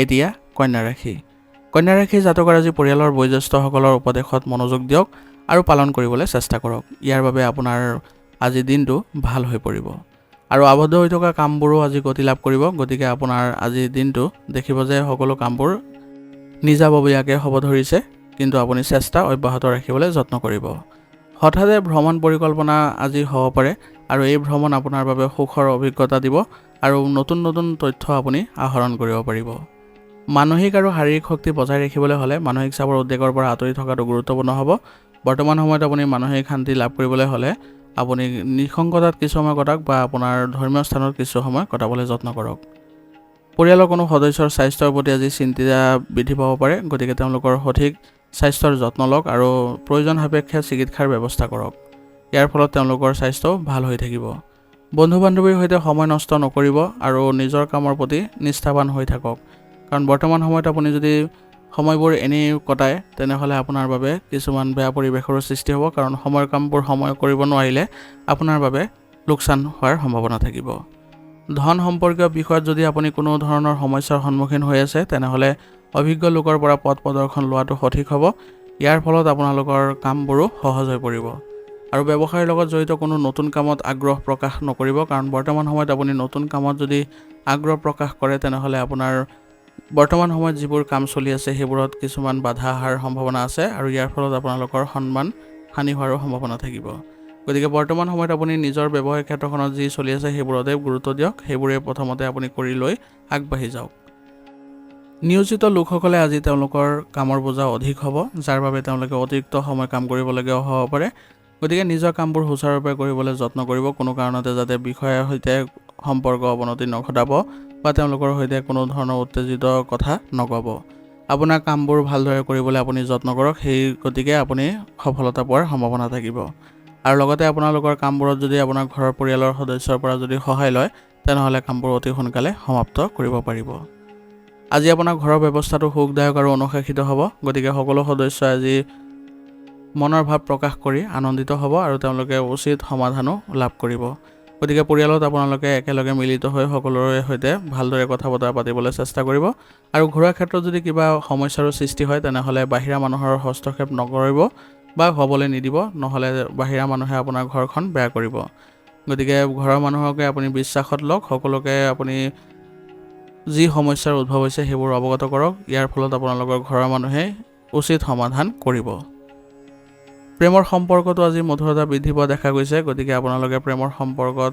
এতিয়া কন্যা ৰাশি। কন্যা ৰাশি জাতকৰ আজি পৰিয়ালৰ বয়োজ্যেষ্ঠসকলৰ উপদেশত মনোযোগ দিয়ক আৰু পালন কৰিবলৈ চেষ্টা কৰক। ইয়াৰ বাবে আপোনাৰ আজি দিনটো ভাল হৈ পৰিব আৰু আবদ্ধ হৈ থকা কামবোৰো আজি গতি লাভ কৰিব। গতিকে আপোনাৰ আজিৰ দিনটো দেখিব যে সকলো কামবোৰ নিজাববীয়াকৈ হ'ব ধৰিছে, কিন্তু আপুনি চেষ্টা অব্যাহত ৰাখিবলৈ যত্ন কৰিব। হঠাতে ভ্ৰমণ পৰিকল্পনা আজি হ'ব পাৰে আৰু এই ভ্ৰমণ আপোনাৰ বাবে সুখৰ অভিজ্ঞতা দিব আৰু নতুন নতুন তথ্য আপুনি আহৰণ কৰিব পাৰিব। মানসিক আৰু শাৰীৰিক শক্তি বজাই ৰাখিবলৈ হ'লে মানসিক চাপৰ উদ্বেগৰ পৰা আঁতৰি থকাটো গুৰুত্বপূৰ্ণ হ'ব। বৰ্তমান সময়ত আপুনি মানসিক শান্তি লাভ কৰিবলৈ হ'লে আপুনি নিঃসংগতাত কিছু সময় কটাওক বা আপোনাৰ ধৰ্মীয় স্থানত কিছু সময় কটাবলৈ যত্ন কৰক। পৰিয়ালৰ কোনো সদস্যৰ স্বাস্থ্যৰ প্ৰতি আজি চিন্তা বৃদ্ধি পাব পাৰে, গতিকে তেওঁলোকৰ সঠিক স্বাস্থ্যৰ যত্ন লওক আৰু প্ৰয়োজন সাপেক্ষে চিকিৎসাৰ ব্যৱস্থা কৰক। ইয়াৰ ফলত তেওঁলোকৰ স্বাস্থ্য ভাল হৈ থাকিব। বন্ধু বান্ধৱীৰ সৈতে সময় নষ্ট নকৰিব আৰু নিজৰ কামৰ প্ৰতি নিষ্ঠাৱান হৈ থাকক। কাৰণ বৰ্তমান সময়ত আপুনি যদি সময়বোৰ এনেই কটায়, তেনেহ'লে আপোনাৰ বাবে কিছুমান বেয়া পৰিৱেশৰো সৃষ্টি হ'ব, কাৰণ সময়ৰ কামবোৰ সময় কৰিব নোৱাৰিলে আপোনাৰ বাবে লোকচান হোৱাৰ সম্ভাৱনা থাকিব। ধন সম্পৰ্কীয় বিষয়ত যদি আপুনি কোনো ধৰণৰ সমস্যাৰ সন্মুখীন হৈ আছে, তেনেহ'লে অভিজ্ঞ লোকৰ পৰা পথ প্ৰদৰ্শন লোৱাটো সঠিক হ'ব। ইয়াৰ ফলত আপোনালোকৰ কামবোৰো সহজ হৈ পৰিব আৰু ব্যৱসায়ৰ লগত জড়িত কোনো নতুন কামত আগ্ৰহ প্ৰকাশ নকৰিব, কাৰণ বৰ্তমান সময়ত আপুনি নতুন কামত যদি আগ্ৰহ প্ৰকাশ কৰে, তেনেহ'লে আপোনাৰ বৰ্তমান সময়ত যিবোৰ কাম চলি আছে সেইবোৰত কিছুমান বাধা অহাৰ সম্ভাৱনা আছে আৰু ইয়াৰ ফলত আপোনালোকৰ সন্মান হানি হোৱাৰো সম্ভাৱনা থাকিব। গতিকে বৰ্তমান সময়ত আপুনি নিজৰ ব্যৱসায়িক ক্ষেত্ৰখনত যি চলি আছে সেইবোৰতে গুৰুত্ব দিয়ক, সেইবোৰে প্ৰথমতে আপুনি কৰি লৈ আগবাঢ়ি যাওক। নিয়োজিত লোকসকলে আজি তেওঁলোকৰ কামৰ বোজা অধিক হ'ব, যাৰ বাবে তেওঁলোকে অতিৰিক্ত সময় কাম কৰিবলগীয়া হ'ব পাৰে। গতিকে নিজৰ কামবোৰ সুচাৰুৰূপে কৰিবলৈ যত্ন কৰিব। কোনো কাৰণতে যাতে বিষয়াৰ সৈতে সম্পৰ্ক অৱনতি নঘটাব বা তেওঁলোকৰ সৈতে কোনো ধৰণৰ উত্তেজিত কথা নক'ব। আপোনাৰ কামবোৰ ভালদৰে কৰিবলৈ আপুনি যত্ন কৰক, সেই গতিকে আপুনি সফলতা পোৱাৰ সম্ভাৱনা থাকিব। আৰু লগতে আপোনালোকৰ কামবোৰত যদি আপোনাৰ ঘৰৰ পৰিয়ালৰ সদস্যৰ পৰা যদি সহায় লয়, তেনেহ'লে কামবোৰ অতি সোনকালে সমাপ্ত কৰিব পাৰিব। আজি আপোনাৰ ঘৰৰ ব্যৱস্থাটো সুখদায়ক আৰু অনুশাসিত হ'ব, গতিকে সকলো সদস্যই আজি মনৰ ভাৱ প্ৰকাশ কৰি আনন্দিত হ'ব আৰু তেওঁলোকে উচিত সমাধানো লাভ কৰিব। গতিকে পৰিয়ালত আপোনালোকে একেলগে মিলিত হৈ সকলোৰে সৈতে ভালদৰে কথা বতৰা পাতিবলৈ চেষ্টা কৰিব আৰু ঘৰুৱা ক্ষেত্ৰত যদি কিবা সমস্যাৰো সৃষ্টি হয় তেনেহ'লে বাহিৰা মানুহৰ হস্তক্ষেপ নকৰিব বা হ'বলৈ নিদিব, নহ'লে বাহিৰা মানুহে আপোনাৰ ঘৰখন বেয়া কৰিব। গতিকে ঘৰৰ মানুহকে আপুনি বিশ্বাসত লওক, সকলোকে আপুনি যি সমস্যাৰ উদ্ভৱ হৈছে সেইবোৰ অৱগত কৰক। ইয়াৰ ফলত আপোনালোকৰ ঘৰৰ মানুহে উচিত সমাধান কৰিব। প্ৰেমৰ সম্পৰ্কটো আজি মধুৰতা বৃদ্ধি পোৱা দেখা গৈছে। গতিকে আপোনালোকে প্ৰেমৰ সম্পৰ্কত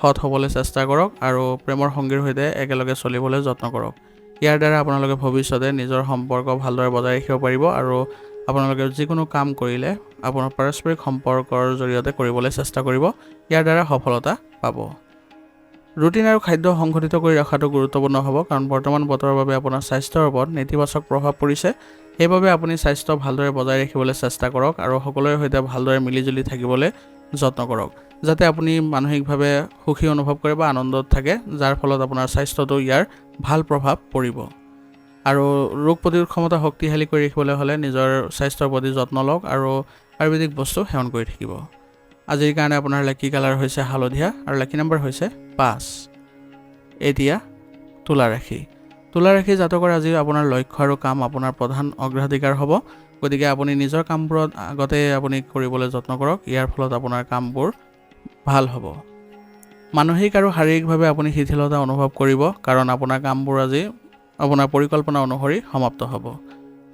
সৎ হ'বলৈ চেষ্টা কৰক আৰু প্ৰেমৰ সংগীৰ সৈতে একেলগে চলিবলৈ যত্ন কৰক। ইয়াৰ দ্বাৰা আপোনালোকে ভৱিষ্যতে নিজৰ সম্পৰ্ক ভালদৰে বজাই ৰাখিব পাৰিব আৰু আপোনালোকে যিকোনো কাম কৰিলে আপোনাৰ পাৰস্পৰিক সম্পৰ্কৰ জৰিয়তে কৰিবলৈ চেষ্টা কৰিব। ইয়াৰ দ্বাৰা সফলতা পাব। ৰুটিন আৰু খাদ্য সংঘটিত কৰি ৰখাটো গুৰুত্বপূৰ্ণ হ'ব, কাৰণ বৰ্তমান বতৰৰ বাবে আপোনাৰ স্বাস্থ্যৰ ওপৰত নেতিবাচক প্ৰভাৱ পৰিছে। সেইবাবে আপুনি স্বাস্থ্য ভালদৰে বজাই ৰাখিবলৈ চেষ্টা কৰক আৰু সকলোৰে সৈতে ভালদৰে মিলিজুলি থাকিবলৈ যত্ন কৰক, যাতে আপুনি মানসিকভাৱে সুখী অনুভৱ কৰে বা আনন্দত থাকে, যাৰ ফলত আপোনাৰ স্বাস্থ্যটো ইয়াৰ ভাল প্ৰভাৱ পৰিব। আৰু ৰোগ প্ৰতিৰোধ ক্ষমতা শক্তিশালী কৰি ৰাখিবলৈ হ'লে নিজৰ স্বাস্থ্যৰ প্ৰতি যত্ন লওক আৰু আয়ুৰ্বেদিক বস্তু সেৱন কৰি থাকিব। আজিৰ কাৰণে আপোনাৰ লাকি কালাৰ হৈছে হালধীয়া আৰু লাকি নম্বৰ হৈছে 5। এতিয়া তুলা ৰাশি। তুলা ৰাশি জাতকৰ আজি আপোনাৰ লক্ষ্য আৰু কাম আপোনাৰ প্ৰধান অগ্ৰাধিকাৰ হ'ব। গতিকে আপুনি নিজৰ কামবোৰত আগতে আপুনি কৰিবলৈ যত্ন কৰক। ইয়াৰ ফলত আপোনাৰ কামবোৰ ভাল হ'ব। মানসিক আৰু শাৰীৰিকভাৱে আপুনি শিথিলতা অনুভৱ কৰিব, কাৰণ আপোনাৰ কামবোৰ আজি আপোনাৰ পৰিকল্পনা অনুসৰি সমাপ্ত হ'ব।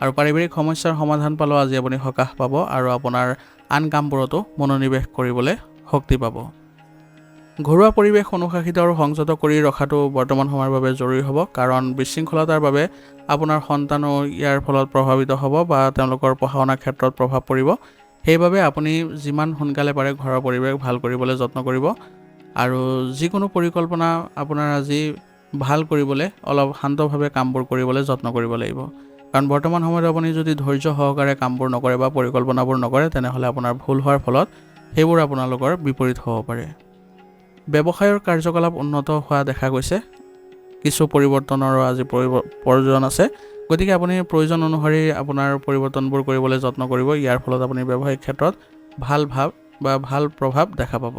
আৰু পাৰিবাৰিক সমস্যাৰ সমাধান পালেও আজি আপুনি সকাহ পাব আৰু আপোনাৰ আন কামবোৰতো মনোনিৱেশ কৰিবলৈ শক্তি পাব। ঘৰুৱা পৰিৱেশ অনুশাসিত আৰু সংযত কৰি ৰখাটো বৰ্তমান সময়ৰ বাবে জৰুৰী হ'ব, কাৰণ বিশৃংখলতাৰ বাবে আপোনাৰ সন্তানো ইয়াৰ ফলত প্ৰভাৱিত হ'ব বা তেওঁলোকৰ পঢ়া শুনাৰ ক্ষেত্ৰত প্ৰভাৱ পৰিব। সেইবাবে আপুনি যিমান সোনকালে পাৰে ঘৰৰ পৰিৱেশ ভাল কৰিবলৈ যত্ন কৰিব আৰু যিকোনো পৰিকল্পনা আপোনাৰ আজি ভাল কৰিবলৈ অলপ শান্তভাৱে কামবোৰ কৰিবলৈ যত্ন কৰিব লাগিব। কাৰণ বৰ্তমান সময়ত আপুনি যদি ধৈৰ্য সহকাৰে কামবোৰ নকৰে বা পৰিকল্পনাবোৰ নকৰে, তেনেহ'লে আপোনাৰ ভুল হোৱাৰ ফলত সেইবোৰ আপোনালোকৰ বিপৰীত হ'ব পাৰে। ব্যৱসায়ৰ কাৰ্যকলাপ উন্নত হোৱা দেখা গৈছে। কিছু পৰিৱৰ্তনৰো আজি প্ৰয়োজন আছে। গতিকে আপুনি প্ৰয়োজন অনুসৰি আপোনাৰ পৰিৱৰ্তনবোৰ কৰিবলৈ যত্ন কৰিব। ইয়াৰ ফলত আপুনি ব্যৱসায়িক ক্ষেত্ৰত ভাল ভাৱ বা ভাল প্ৰভাৱ দেখা পাব।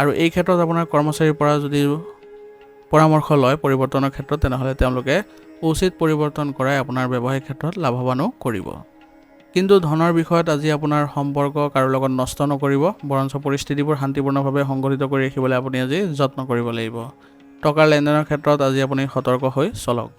আৰু এই ক্ষেত্ৰত আপোনাৰ কৰ্মচাৰীৰ পৰা যদি পৰামৰ্শ লয় পৰিৱৰ্তনৰ ক্ষেত্ৰত, তেনেহ'লে তেওঁলোকে উচিত পৰিৱৰ্তন কৰাই আপোনাৰ ব্যৱসায়িক ক্ষেত্ৰত লাভৱানো কৰিব। কিন্তু ধনৰ বিষয়ত আজি আপোনাৰ সম্পৰ্ক কাৰো লগত নষ্ট নকৰিব, বৰঞ্চ পৰিস্থিতিবোৰ শান্তিপূৰ্ণভাৱে সংগঠিত কৰি ৰাখিবলৈ আপুনি আজি যত্ন কৰিব লাগিব। টকাৰ লেনদেনৰ ক্ষেত্ৰত আজি আপুনি সতৰ্ক হৈ চলক।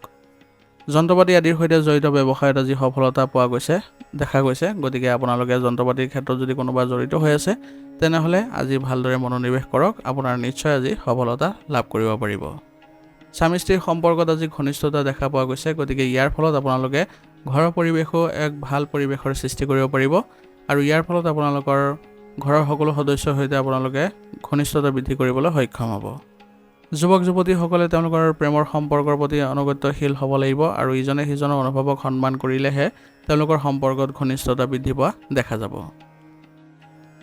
যন্ত্ৰপাতি আদিৰ সৈতে জড়িত ব্যৱসায়ত আজি সফলতা পোৱা দেখা গৈছে। গতিকে আপোনালোকে যন্ত্ৰপাতিৰ ক্ষেত্ৰত যদি কোনোবা জড়িত হৈ আছে, তেনেহ'লে আজি ভালদৰে মনোনিৱেশ কৰক, আপোনাৰ নিশ্চয় আজি সফলতা লাভ কৰিব পাৰিব। স্বামী স্ত্ৰীৰ সম্পৰ্কত আজি ঘনিষ্ঠতা দেখা পোৱা গৈছে। গতিকে ইয়াৰ ফলত আপোনালোকে ঘৰৰ পৰিৱেশো এক ভাল পৰিৱেশৰ সৃষ্টি কৰিব পাৰিব আৰু ইয়াৰ ফলত আপোনালোকৰ ঘৰৰ সকলো সদস্যৰ সৈতে আপোনালোকে ঘনিষ্ঠতা বৃদ্ধি কৰিবলৈ সক্ষম হ'ব। যুৱক যুৱতীসকলে তেওঁলোকৰ প্ৰেমৰ সম্পৰ্কৰ প্ৰতি আনুগত্যশীল হ'ব লাগিব আৰু ইজনে সিজনৰ অনুভৱক সন্মান কৰিলেহে তেওঁলোকৰ সম্পৰ্কত ঘনিষ্ঠতা বৃদ্ধি পোৱা দেখা যাব।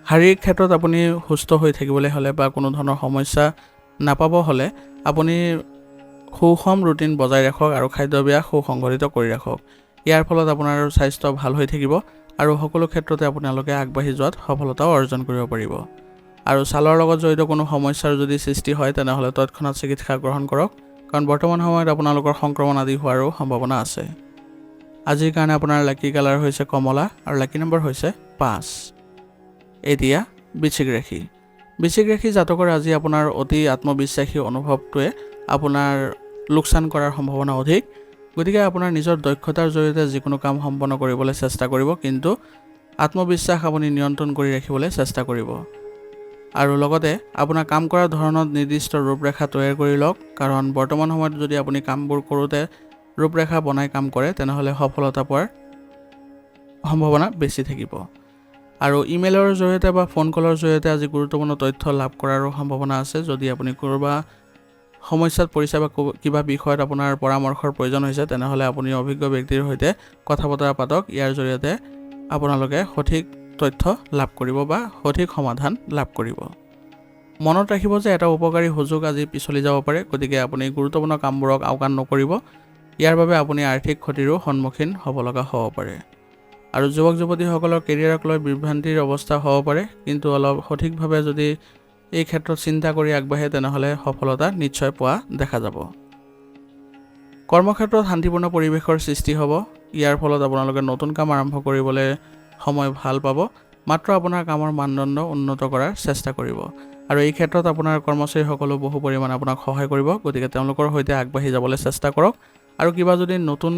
শাৰীৰিক ক্ষেত্ৰত আপুনি সুস্থ হৈ থাকিবলৈ হ'লে বা কোনো ধৰণৰ সমস্যা নাপাব হ'লে আপুনি সুষম ৰুটিন বজাই ৰাখক আৰু খাদ্যাভ্যাস সুসংগঠিত কৰি ৰাখক। ইয়াৰ ফলত আপোনাৰ স্বাস্থ্য ভাল হৈ থাকিব আৰু সকলো ক্ষেত্ৰতে আপোনালোকে আগবাঢ়ি যোৱাত সফলতাও অৰ্জন কৰিব পাৰিব। আৰু ছালৰ লগত জড়িত কোনো সমস্যাৰ যদি সৃষ্টি হয়, তেনেহ'লে তৎক্ষণাত চিকিৎসা গ্ৰহণ কৰক, কাৰণ বৰ্তমান সময়ত আপোনালোকৰ সংক্ৰমণ আদি হোৱাৰো সম্ভাৱনা আছে। আজিৰ কাৰণে আপোনাৰ লাকি কালাৰ হৈছে কমলা আৰু লাকি নম্বৰ হৈছে 5। এতিয়া বৃশ্চিক ৰাশি। বৃশ্চিক ৰাশি জাতকৰ আজি আপোনাৰ অতি আত্মবিশ্বাসী অনুভৱটোৱে আপোনাৰ লোকচান কৰাৰ সম্ভাৱনা অধিক। গতিকে আপোনাৰ নিজৰ দক্ষতাৰ জৰিয়তে যিকোনো কাম সম্পন্ন কৰিবলৈ চেষ্টা কৰিব, কিন্তু আত্মবিশ্বাস আপুনি নিয়ন্ত্ৰণ কৰি ৰাখিবলৈ চেষ্টা কৰিব। আৰু লগতে আপোনাৰ কাম কৰাৰ ধৰণত নিৰ্দিষ্ট ৰূপৰেখা তৈয়াৰ কৰি লওক, কাৰণ বৰ্তমান সময়ত যদি আপুনি কামবোৰ কৰোঁতে ৰূপৰেখা বনাই কাম কৰে, তেনেহ'লে সফলতা পোৱাৰ সম্ভাৱনা বেছি থাকিব। আৰু ইমেইলৰ জৰিয়তে বা ফোন কলৰ জৰিয়তে আজি গুৰুত্বপূৰ্ণ তথ্য লাভ কৰাৰো সম্ভাৱনা আছে। যদি আপুনি ক'ৰবা সমস্যাত পৰিছে বা কিবা বিষয়ত আপোনাৰ পৰামৰ্শৰ প্ৰয়োজন হৈছে, তেনেহ'লে আপুনি অভিজ্ঞ ব্যক্তিৰ সৈতে কথা বতৰা পাতক। ইয়াৰ জৰিয়তে আপোনালোকে সঠিক তথ্য লাভ কৰিব বা সঠিক সমাধান লাভ কৰিব। মনত ৰাখিব যে এটা উপকাৰী সুযোগ আজি পিছলি যাব পাৰে। গতিকে আপুনি গুৰুত্বপূৰ্ণ কামবোৰক আওকাণ নকৰিব। ইয়াৰ বাবে আপুনি আৰ্থিক ক্ষতিৰো সন্মুখীন হ'ব লগা হ'ব পাৰে। আৰু যুৱক যুৱতীসকলৰ কেৰিয়াৰক লৈ বিভ্ৰান্তিৰ অৱস্থা হ'ব পাৰে, কিন্তু অলপ সঠিকভাৱে যদি এই ক্ষেত্ৰত চিন্তা কৰি আগবাঢ়ে তেনেহ'লে সফলতা নিশ্চয় পোৱা দেখা যাব। কৰ্মক্ষেত্ৰত শান্তিপূৰ্ণ পৰিৱেশৰ সৃষ্টি হ'ব। ইয়াৰ ফলত আপোনালোকে নতুন কাম আৰম্ভ কৰিবলৈ সময় ভাল পাব। মাত্ৰ আপোনাৰ কামৰ মানদণ্ড উন্নত কৰাৰ চেষ্টা কৰিব আৰু এই ক্ষেত্ৰত আপোনাৰ কৰ্মচাৰীসকলেও বহু পৰিমাণে আপোনাক সহায় কৰিব। গতিকে তেওঁলোকৰ সৈতে আগবাঢ়ি যাবলৈ চেষ্টা কৰক আৰু কিবা যদি নতুন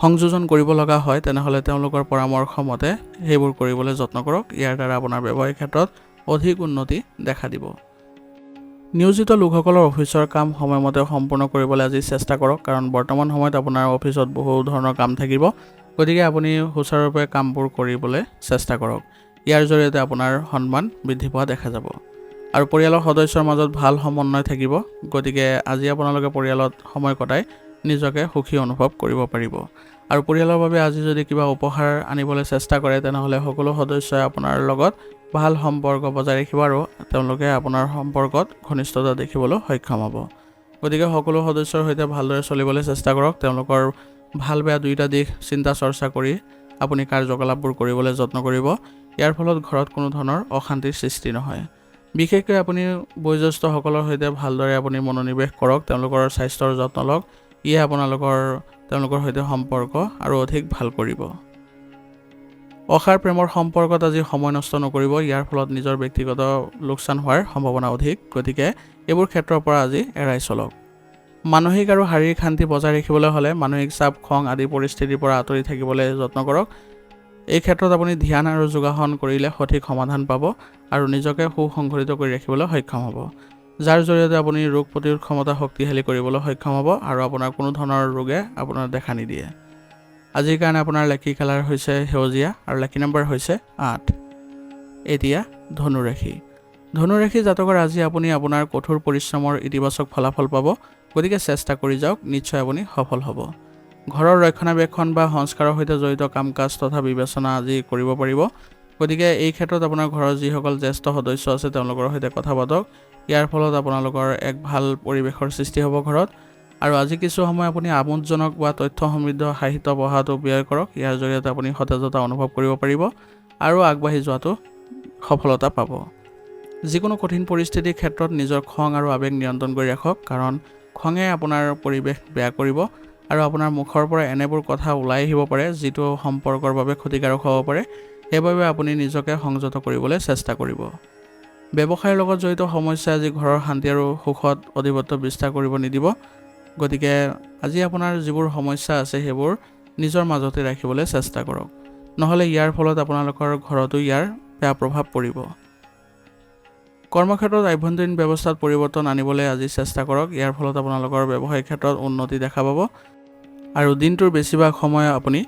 সংযোজন কৰিব লগা হয় তেনেহ'লে তেওঁলোকৰ পৰামৰ্শ মতে সেইবোৰ কৰিবলৈ যত্ন কৰক। ইয়াৰ দ্বাৰা আপোনাৰ ব্যৱসায়িক ক্ষেত্ৰত অধিক উন্নতি দেখা দিব। নিয়োজিত লোকসকলৰ অফিচৰ কাম সময়মতে সম্পূৰ্ণ কৰিবলৈ আজি চেষ্টা কৰক, কাৰণ বৰ্তমান সময়ত আপোনাৰ অফিচত বহু ধৰণৰ কাম থাকিব। গতিকে আপুনি সুচাৰুৰূপে কামবোৰ কৰিবলৈ চেষ্টা কৰক। ইয়াৰ জৰিয়তে আপোনাৰ সন্মান বৃদ্ধি পোৱা দেখা যাব আৰু পৰিয়ালৰ সদস্যৰ মাজত ভাল সমন্বয় থাকিব। গতিকে আজি আপোনালোকে পৰিয়ালত সময় কটাই নিজকে সুখী অনুভৱ কৰিব পাৰিব আৰু পৰিয়ালৰ বাবে আজি যদি কিবা উপহাৰ আনিবলৈ চেষ্টা কৰে তেনেহ'লে সকলো সদস্যই আপোনাৰ লগত ভাল সম্পৰ্ক বজাই ৰাখিব আৰু তেওঁলোকে আপোনাৰ সম্পৰ্কত ঘনিষ্ঠতা দেখিবলৈ সক্ষম হ'ব। গতিকে সকলো সদস্যৰ সৈতে ভালদৰে চলিবলৈ চেষ্টা কৰক। তেওঁলোকৰ ভাল বেয়া দুয়োটা দিশ চিন্তা চৰ্চা কৰি আপুনি কাৰ্যকলাপবোৰ কৰিবলৈ যত্ন কৰিব। ইয়াৰ ফলত ঘৰত কোনো ধৰণৰ অশান্তিৰ সৃষ্টি নহয়। বিশেষকৈ আপুনি বয়োজ্যেষ্ঠসকলৰ সৈতে ভালদৰে আপুনি মনোনিৱেশ কৰক, তেওঁলোকৰ স্বাস্থ্যৰ যত্ন লওক। ইয়ে তেওঁলোকৰ সৈতে সম্পৰ্ক আৰু অধিক ভাল কৰিব। অসাৰ প্ৰেমৰ সম্পৰ্কত আজি সময় নষ্ট নকৰিব। ইয়াৰ ফলত নিজৰ ব্যক্তিগত লোকচান হোৱাৰ সম্ভাৱনা অধিক। গতিকে এইবোৰ ক্ষেত্ৰৰ পৰা আজি এৰাই চলক। মানসিক আৰু শাৰীৰিক শান্তি বজাই ৰাখিবলৈ হ'লে মানসিক চাপ, খং আদি পৰিস্থিতিৰ পৰা আঁতৰি থাকিবলৈ যত্ন কৰক। এই ক্ষেত্ৰত আপুনি ধ্যান আৰু যোগাসন কৰিলে সঠিক সমাধান পাব আৰু নিজকে সুসংগঠিত কৰি ৰাখিবলৈ সক্ষম হ'ব, যাৰ জৰিয়তে আপুনি ৰোগ প্ৰতিৰোধ ক্ষমতা শক্তিশালী কৰিবলৈ সক্ষম হ'ব আৰু আপোনাৰ কোনো ধৰণৰ ৰোগে আপোনাৰ দেখা নিদিয়ে। আজিৰ কাৰণে আপোনাৰ লাকি কালাৰ হৈছে সেউজীয়া আৰু লাকি নম্বৰ হৈছে 8। এতিয়া ধনুৰাশি। ধনুৰাশি জাতকৰ আজি আপুনি আপোনাৰ কঠোৰ পৰিশ্ৰমৰ ইতিবাচক ফলাফল পাব। গতিকে চেষ্টা কৰি যাওক, নিশ্চয় আপুনি সফল হ'ব। ঘৰৰ ৰক্ষণাবেক্ষণ বা সংস্কাৰৰ সৈতে জড়িত কাম কাজ তথা বিবেচনা আজি কৰিব পাৰিব। গতিকে এই ক্ষেত্ৰত আপোনাৰ ঘৰৰ যিসকল জ্যেষ্ঠ সদস্য আছে তেওঁলোকৰ সৈতে কথা পাতক। ইয়াৰ ফলত আপোনালোকৰ এক ভাল পৰিৱেশৰ সৃষ্টি হ'ব ঘৰত। আৰু আজি কিছু সময় আপুনি আমোদজনক বা তথ্য সমৃদ্ধ সাহিত্য পঢ়াটো ব্যয় কৰক। ইয়াৰ জৰিয়তে আপুনি সতেজতা অনুভৱ কৰিব পাৰিব আৰু আগবাঢ়ি যোৱাটো সফলতা পাব। যিকোনো কঠিন পৰিস্থিতিৰ ক্ষেত্ৰত নিজৰ খং আৰু আৱেগ নিয়ন্ত্ৰণ কৰি ৰাখক, কাৰণ খঙে আপোনাৰ পৰিৱেশ বেয়া কৰিব আৰু আপোনাৰ মুখৰ পৰা এনেবোৰ কথা ওলাই আহিব পাৰে যিটো সম্পৰ্কৰ বাবে ক্ষতিকাৰক হ'ব পাৰে। সেইবাবে আপুনি নিজকে সংযত কৰিবলৈ চেষ্টা কৰিব। ব্যৱসায়ৰ লগত জড়িত সমস্যাই আজি ঘৰৰ শান্তি আৰু সুখত অধিপত্য বিস্তাৰ কৰিব নিদিব। গতিকে আজি আপোনাৰ যিবোৰ সমস্যা আছে সেইবোৰ নিজৰ মাজতে ৰাখিবলৈ চেষ্টা কৰক, নহ'লে ইয়াৰ ফলত আপোনালোকৰ ঘৰতো ইয়াৰ বেয়া প্ৰভাৱ পৰিব। কৰ্মক্ষেত্ৰত আভ্যন্তৰীণ ব্যৱস্থাত পৰিৱৰ্তন আনিবলৈ আজি চেষ্টা কৰক। ইয়াৰ ফলত আপোনালোকৰ ব্যৱসায়িক ক্ষেত্ৰত উন্নতি দেখা পাব আৰু দিনটোৰ বেছিভাগ সময় আপুনি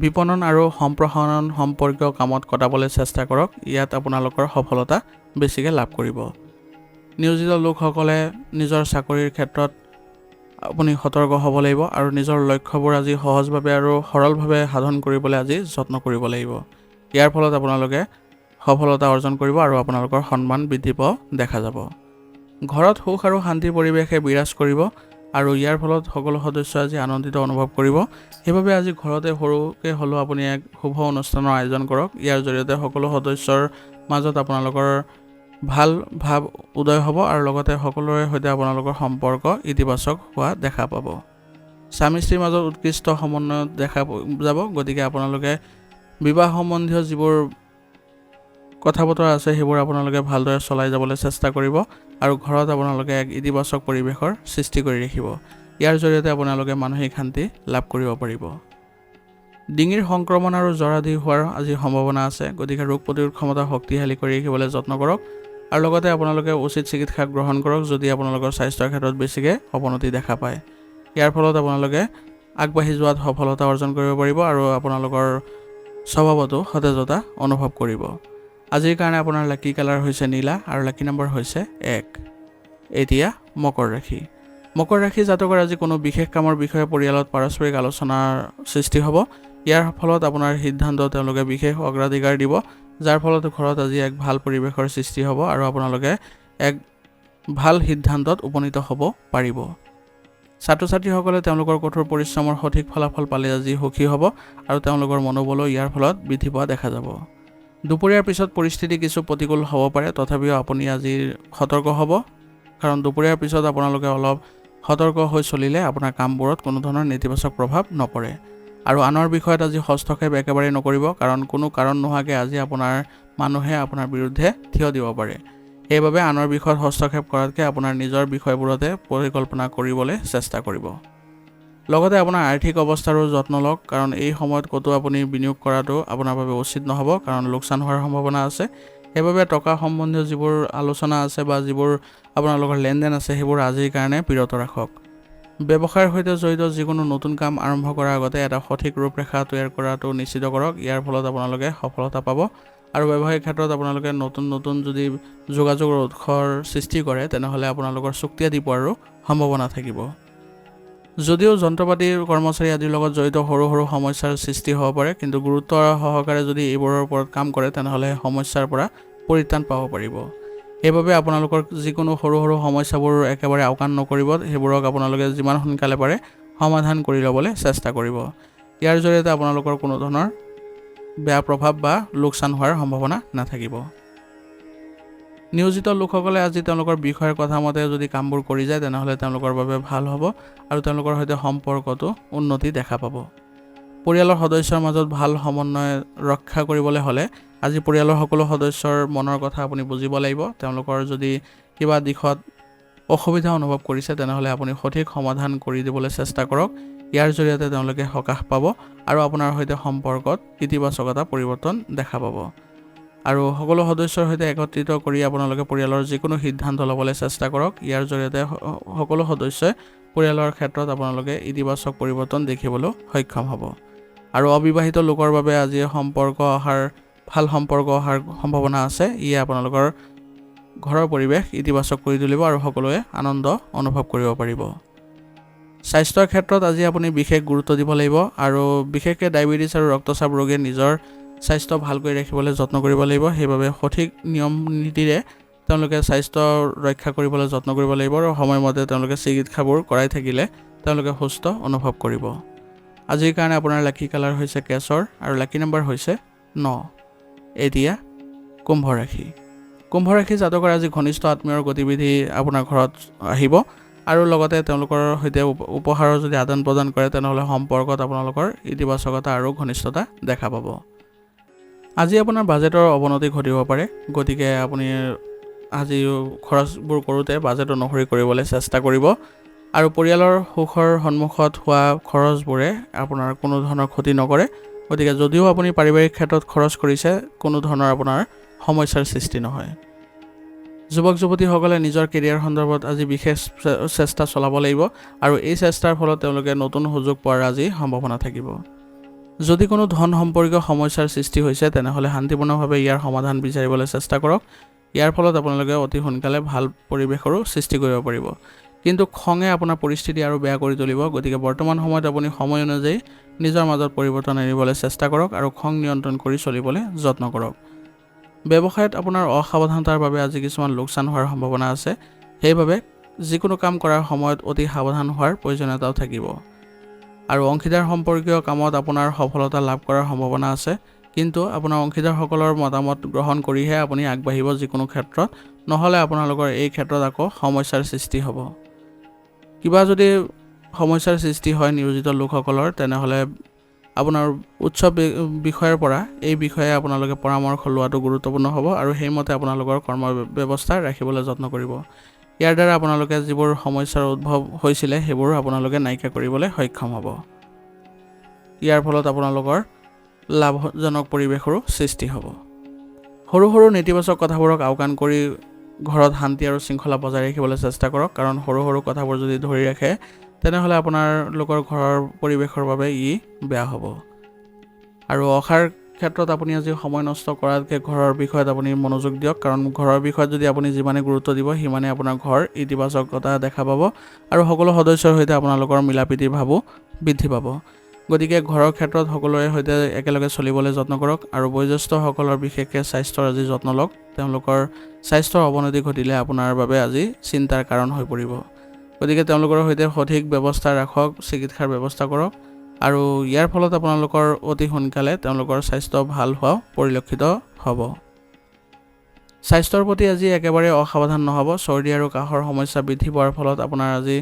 বিপণন আৰু সম্প্ৰসাৰণ সম্পৰ্কীয় কামত কটাবলৈ চেষ্টা কৰক। ইয়াত আপোনালোকৰ সফলতা বেছিকৈ লাভ কৰিব। নিয়োজিত লোকসকলে নিজৰ চাকৰিৰ ক্ষেত্ৰত আপুনি সতৰ্ক হ'ব লাগিব আৰু নিজৰ লক্ষ্যবোৰ আজি সহজভাৱে আৰু সৰলভাৱে সাধন কৰিবলৈ আজি যত্ন কৰিব লাগিব। ইয়াৰ ফলত আপোনালোকে সফলতা অৰ্জন কৰিব আৰু আপোনালোকৰ সন্মান বৃদ্ধি পোৱা দেখা যাব। ঘৰত সুখ আৰু শান্তিৰ পৰিৱেশে বিৰাজ কৰিব আৰু ইয়াৰ ফলত সকলো সদস্যই আজি আনন্দিত অনুভৱ কৰিব। সেইবাবে আজি ঘৰতে সৰুকৈ হ'লেও আপুনি এক শুভ অনুষ্ঠানৰ আয়োজন কৰক। ইয়াৰ জৰিয়তে সকলো সদস্যৰ মাজত আপোনালোকৰ ভাল ভাৱ উদয় হ'ব আৰু লগতে সকলোৰে সৈতে আপোনালোকৰ সম্পৰ্ক ইতিবাচক হোৱা দেখা পাব। স্বামী স্ত্ৰীৰ মাজত উৎকৃষ্ট সমন্বয় দেখা যাব। গতিকে আপোনালোকে বিবাহ সম্বন্ধীয় যিবোৰ কথা বতৰা আছে সেইবোৰ আপোনালোকে ভালদৰে চলাই যাবলৈ চেষ্টা কৰিব আৰু ঘৰত আপোনালোকে এক ইতিবাচক পৰিৱেশৰ সৃষ্টি কৰি ৰাখিব। ইয়াৰ জৰিয়তে আপোনালোকে মানসিক শান্তি লাভ কৰিব পাৰিব। ডিঙিৰ সংক্ৰমণ আৰু জ্বৰ আদি হোৱাৰ আজি সম্ভাৱনা আছে। গতিকে ৰোগ প্ৰতিৰোধ ক্ষমতা শক্তিশালী কৰি ৰাখিবলৈ যত্ন কৰক আৰু লগতে আপোনালোকে উচিত চিকিৎসা গ্ৰহণ কৰক যদি আপোনালোকৰ স্বাস্থ্যৰ ক্ষেত্ৰত বেছিকৈ অৱনতি দেখা পায়। ইয়াৰ ফলত আপোনালোকে আগবাঢ়ি যোৱাত সফলতা অৰ্জন কৰিব পাৰিব আৰু আপোনালোকৰ স্বভাৱতো সতেজতা অনুভৱ কৰিব। আজিৰ কাৰণে আপোনাৰ লাকি কালাৰ হৈছে নীলা আৰু লাকি নম্বৰ হৈছে 1। এতিয়া মকৰ ৰাশি। মকৰ ৰাশি জাতকৰ আজি কোনো বিশেষ কামৰ বিষয়ে পৰিয়ালত পাৰস্পৰিক আলোচনাৰ সৃষ্টি হ'ব। ইয়াৰ ফলত আপোনাৰ সিদ্ধান্ত তেওঁলোকে বিশেষ অগ্ৰাধিকাৰ দিব, যাৰ ফলত ঘৰত আজি এক ভাল পৰিৱেশৰ সৃষ্টি হ'ব আৰু আপোনালোকে এক ভাল সিদ্ধান্তত উপনীত হ'ব পাৰিব। ছাত্ৰ ছাত্ৰীসকলে তেওঁলোকৰ কঠোৰ পৰিশ্ৰমৰ সঠিক ফলাফল পালে আজি সুখী হ'ব আৰু তেওঁলোকৰ মনোবলো ইয়াৰ ফলত বৃদ্ধি পোৱা দেখা যাব। দুপৰীয়াৰ পিছত পৰিস্থিতি কিছু প্ৰতিকূল হ'ব পাৰে, তথাপিও আপুনি আজি সতৰ্ক হ'ব, কাৰণ দুপৰীয়াৰ পিছত আপোনালোকে অলপ সতৰ্ক হৈ চলিলে আপোনাৰ কামবোৰত কোনো ধৰণৰ নেতিবাচক প্ৰভাৱ নপৰে। আৰু আনৰ বিষয়ত আজি হস্তক্ষেপ একেবাৰে নকৰিব, কাৰণ কোনো কাৰণ নোহোৱাকৈ আজি আপোনাৰ মানুহে আপোনাৰ বিৰুদ্ধে থিয় দিব পাৰে। সেইবাবে আনৰ বিষয়ত হস্তক্ষেপ কৰাতকৈ আপোনাৰ নিজৰ বিষয়বোৰতে পৰিকল্পনা কৰিবলৈ চেষ্টা কৰিব। লগতে আপোনাৰ আৰ্থিক অৱস্থাৰো যত্ন লওক, কাৰণ এই সময়ত ক'তো আপুনি বিনিয়োগ কৰাটো আপোনাৰ বাবে উচিত নহ'ব, কাৰণ লোকচান হোৱাৰ সম্ভাৱনা আছে। সেইবাবে টকা সম্বন্ধীয় যিবোৰ আলোচনা আছে বা যিবোৰ আপোনালোকৰ লেনদেন আছে সেইবোৰ আজিৰ কাৰণে বিৰত ৰাখক। ব্যৱসায়ৰ সৈতে জড়িত যিকোনো নতুন কাম আৰম্ভ কৰাৰ আগতে এটা সঠিক ৰূপৰেখা তৈয়াৰ কৰাটো নিশ্চিত কৰক। ইয়াৰ ফলত আপোনালোকে সফলতা পাব। আৰু ব্যৱসায়িক ক্ষেত্ৰত আপোনালোকে নতুন যদি যোগাযোগৰ উৎসৰ সৃষ্টি কৰে, তেনেহ'লে আপোনালোকৰ চুক্তি আদি পোৱাৰো সম্ভাৱনা থাকিব। যদিও যন্ত্ৰপাতিৰ কৰ্মচাৰী আদিৰ লগত জড়িত সৰু সৰু সমস্যাৰ সৃষ্টি হ'ব পাৰে, কিন্তু গুৰুত্ব সহকাৰে যদি এইবোৰৰ ওপৰত কাম কৰে তেনেহ'লে সমস্যাৰ পৰা পৰিত্ৰাণ পাব পাৰিব। সেইবাবে আপোনালোকৰ যিকোনো সৰু সৰু সমস্যাবোৰ একেবাৰে আওকাণ নকৰিব, সেইবোৰক আপোনালোকে যিমান সোনকালে পাৰে সমাধান কৰি ল'বলৈ চেষ্টা কৰিব। ইয়াৰ জৰিয়তে আপোনালোকৰ কোনো ধৰণৰ বেয়া প্ৰভাৱ বা লোকচান হোৱাৰ সম্ভাৱনা নাথাকিব। নিয়োজিত লোকসকলে আজি তেওঁলোকৰ বিষয়ৰ কথা মতে যদি কামবোৰ কৰি যায় তেনেহ'লে তেওঁলোকৰ বাবে ভাল হ'ব আৰু তেওঁলোকৰ সৈতে সম্পৰ্কটো উন্নতি দেখা পাব। পৰিয়ালৰ সদস্যৰ মাজত ভাল সমন্বয় ৰক্ষা কৰিবলৈ হ'লে আজি পৰিয়ালৰ সকলো সদস্যৰ মনৰ কথা আপুনি বুজিব লাগিব। তেওঁলোকৰ যদি কিবা দিশত অসুবিধা অনুভৱ কৰিছে তেনেহ'লে আপুনি সঠিক সমাধান কৰি দিবলৈ চেষ্টা কৰক। ইয়াৰ জৰিয়তে তেওঁলোকে সকাহ পাব আৰু আপোনাৰ সৈতে সম্পৰ্কত ইতিবাচকতা পৰিৱৰ্তন দেখা পাব। আৰু সকলো সদস্যৰ সৈতে একত্ৰিত কৰি আপোনালোকে পৰিয়ালৰ যিকোনো সিদ্ধান্ত ল'বলৈ চেষ্টা কৰক। ইয়াৰ জৰিয়তে সকলো সদস্যই পৰিয়ালৰ ক্ষেত্ৰত আপোনালোকে ইতিবাচক পৰিৱৰ্তন দেখিবলৈ সক্ষম হ'ব। আৰু অবিবাহিত লোকৰ বাবে আজি ভাল সম্পৰ্ক অহাৰ সম্ভাৱনা আছে। ইয়ে আপোনালোকৰ ঘৰৰ পৰিৱেশ ইতিবাচক কৰি তুলিব আৰু সকলোৱে আনন্দ অনুভৱ কৰিব পাৰিব। স্বাস্থ্যৰ ক্ষেত্ৰত আজি আপুনি বিশেষ গুৰুত্ব দিব লাগিব আৰু বিশেষকৈ ডায়েবেটিছ আৰু ৰক্তচাপ ৰোগে নিজৰ স্বাস্থ্য ভালকৈ ৰাখিবলৈ যত্ন কৰিব লাগিব। সেইবাবে সঠিক নিয়ম নীতিৰে তেওঁলোকে স্বাস্থ্য ৰক্ষা কৰিবলৈ যত্ন কৰিব লাগিব আৰু সময়মতে তেওঁলোকে চিকিৎসাবোৰ কৰাই থাকিলে তেওঁলোকে সুস্থ অনুভৱ কৰিব। আজিৰ কাৰণে আপোনাৰ লাকি কালাৰ হৈছে কেশৰ আৰু লাকি নম্বৰ হৈছে 9। এতিয়া কুম্ভ ৰাশি। কুম্ভ ৰাশি জাতকৰ আজি ঘনিষ্ঠ আত্মীয়ৰ গতিবিধি আপোনাৰ ঘৰত আহিব আৰু লগতে তেওঁলোকৰ সৈতে উপহাৰৰ যদি আদান প্ৰদান কৰে তেনেহ'লে সম্পৰ্কত আপোনালোকৰ ইতিবাচকতা আৰু ঘনিষ্ঠতা দেখা পাব। আজি আপোনাৰ বাজেটৰ অৱনতি ঘটিব পাৰে, গতিকে আপুনি আজি খৰচবোৰ কৰোঁতে বাজেট অনুসৰি কৰিবলৈ চেষ্টা কৰিব আৰু পৰিয়ালৰ সুখৰ সন্মুখত হোৱা খৰচবোৰে আপোনাৰ কোনো ধৰণৰ ক্ষতি নকৰে। গতিকে যদিও আপুনি পাৰিবাৰিক ক্ষেত্ৰত খৰচ কৰিছে, কোনো ধৰণৰ আপোনাৰ সমস্যাৰ সৃষ্টি নহয়। যুৱক যুৱতীসকলে নিজৰ কেৰিয়াৰ সন্দৰ্ভত আজি বিশেষ চেষ্টা চলাব লাগিব আৰু এই চেষ্টাৰ ফলত তেওঁলোকে নতুন সুযোগ পোৱাৰ আজি সম্ভাৱনা থাকিব। যদি কোনো ধন সম্পৰ্কীয় সমস্যাৰ সৃষ্টি হৈছে তেনেহ'লে শান্তিপূৰ্ণভাৱে ইয়াৰ সমাধান বিচাৰিবলৈ চেষ্টা কৰক। ইয়াৰ ফলত আপোনালোকে অতি সোনকালে ভাল পৰিৱেশৰো সৃষ্টি কৰিব পাৰিব। কিন্তু খঙে আপোনাৰ পৰিস্থিতি আৰু বেয়া কৰি তুলিব। গতিকে বৰ্তমান সময়ত আপুনি সময় অনুযায়ী নিজৰ মাজত পৰিৱৰ্তন আনিবলৈ চেষ্টা কৰক আৰু খং নিয়ন্ত্ৰণ কৰি চলিবলৈ যত্ন কৰক। ব্যৱসায়ত আপোনাৰ অসাৱধানতাৰ বাবে আজি কিছুমান লোকচান হোৱাৰ সম্ভাৱনা আছে। সেইবাবে যিকোনো কাম কৰাৰ সময়ত অতি সাৱধান হোৱাৰ প্ৰয়োজনীয়তাও থাকিব। আৰু অংশীদাৰ সম্পৰ্কীয় কামত আপোনাৰ সফলতা লাভ কৰাৰ সম্ভাৱনা আছে, কিন্তু আপোনাৰ অংশীদাৰসকলৰ মতামত গ্ৰহণ কৰিহে আপুনি আগবাঢ়িব যিকোনো ক্ষেত্ৰত, নহ'লে আপোনালোকৰ এই ক্ষেত্ৰত আকৌ সমস্যাৰ সৃষ্টি হ'ব। কিবা যদি সমস্যাৰ সৃষ্টি হয় নিয়োজিত লোকসকলৰ, তেনেহ'লে আপোনাৰ উচ্চ বিষয়ৰ পৰা এই বিষয়ে আপোনালোকে পৰামৰ্শ লোৱাটো গুৰুত্বপূৰ্ণ হ'ব আৰু সেইমতে আপোনালোকৰ কৰ্ম ব্যৱস্থা ৰাখিবলৈ যত্ন কৰিব। ইয়াৰ দ্বাৰা আপোনালোকে যিবোৰ সমস্যাৰ উদ্ভৱ হৈছিলে সেইবোৰ আপোনালোকে নাইকিয়া কৰিবলৈ সক্ষম হ'ব। ইয়াৰ ফলত আপোনালোকৰ লাভজনক পৰিৱেশৰো সৃষ্টি হ'ব। সৰু সৰু নেতিবাচক কথাবোৰক আওকাণ কৰি ঘৰত শান্তি আৰু শৃংখলা বজাই ৰাখিবলৈ চেষ্টা কৰক, কাৰণ সৰু সৰু কথাবোৰ যদি ধৰি ৰাখে তেনেহ'লে আপোনালোকৰ ঘৰৰ পৰিৱেশৰ বাবে ই বেয়া হ'ব। আৰু অসাৰ ক্ষেত্ৰত আপুনি আজি সময় নষ্ট কৰাতকৈ ঘৰৰ বিষয়ত আপুনি মনোযোগ দিয়ক, কাৰণ ঘৰৰ বিষয়ত যদি আপুনি যিমানে গুৰুত্ব দিব সিমানে আপোনাৰ ঘৰ ইতিবাচকতা দেখা পাব আৰু সকলো সদস্যৰ সৈতে আপোনালোকৰ মিলাপ্ৰীতিৰ ভাৱো বৃদ্ধি পাব। গতিকে ঘৰৰ ক্ষেত্ৰত সকলোৰে সৈতে একেলগে চলিবলৈ যত্ন কৰক আৰু বয়োজ্যেষ্ঠসকলৰ বিশেষকৈ স্বাস্থ্যৰ আজি যত্ন লওক। তেওঁলোকৰ স্বাস্থ্যৰ অৱনতি ঘটিলে আপোনাৰ বাবে আজি চিন্তাৰ কাৰণ হৈ পৰিব। গতিকে তেওঁলোকৰ সৈতে সঠিক ব্যৱস্থা ৰাখক, চিকিৎসাৰ ব্যৱস্থা কৰক আৰু ইয়াৰ ফলত আপোনালোকৰ অতি সোনকালে তেওঁলোকৰ স্বাস্থ্য ভাল হোৱাও পৰিলক্ষিত হ'ব। স্বাস্থ্যৰ প্ৰতি আজি একেবাৰে অসাৱধান নহ'ব। চৰ্দি আৰু কাহৰ সমস্যা বৃদ্ধি পোৱাৰ ফলত আপোনাৰ আজি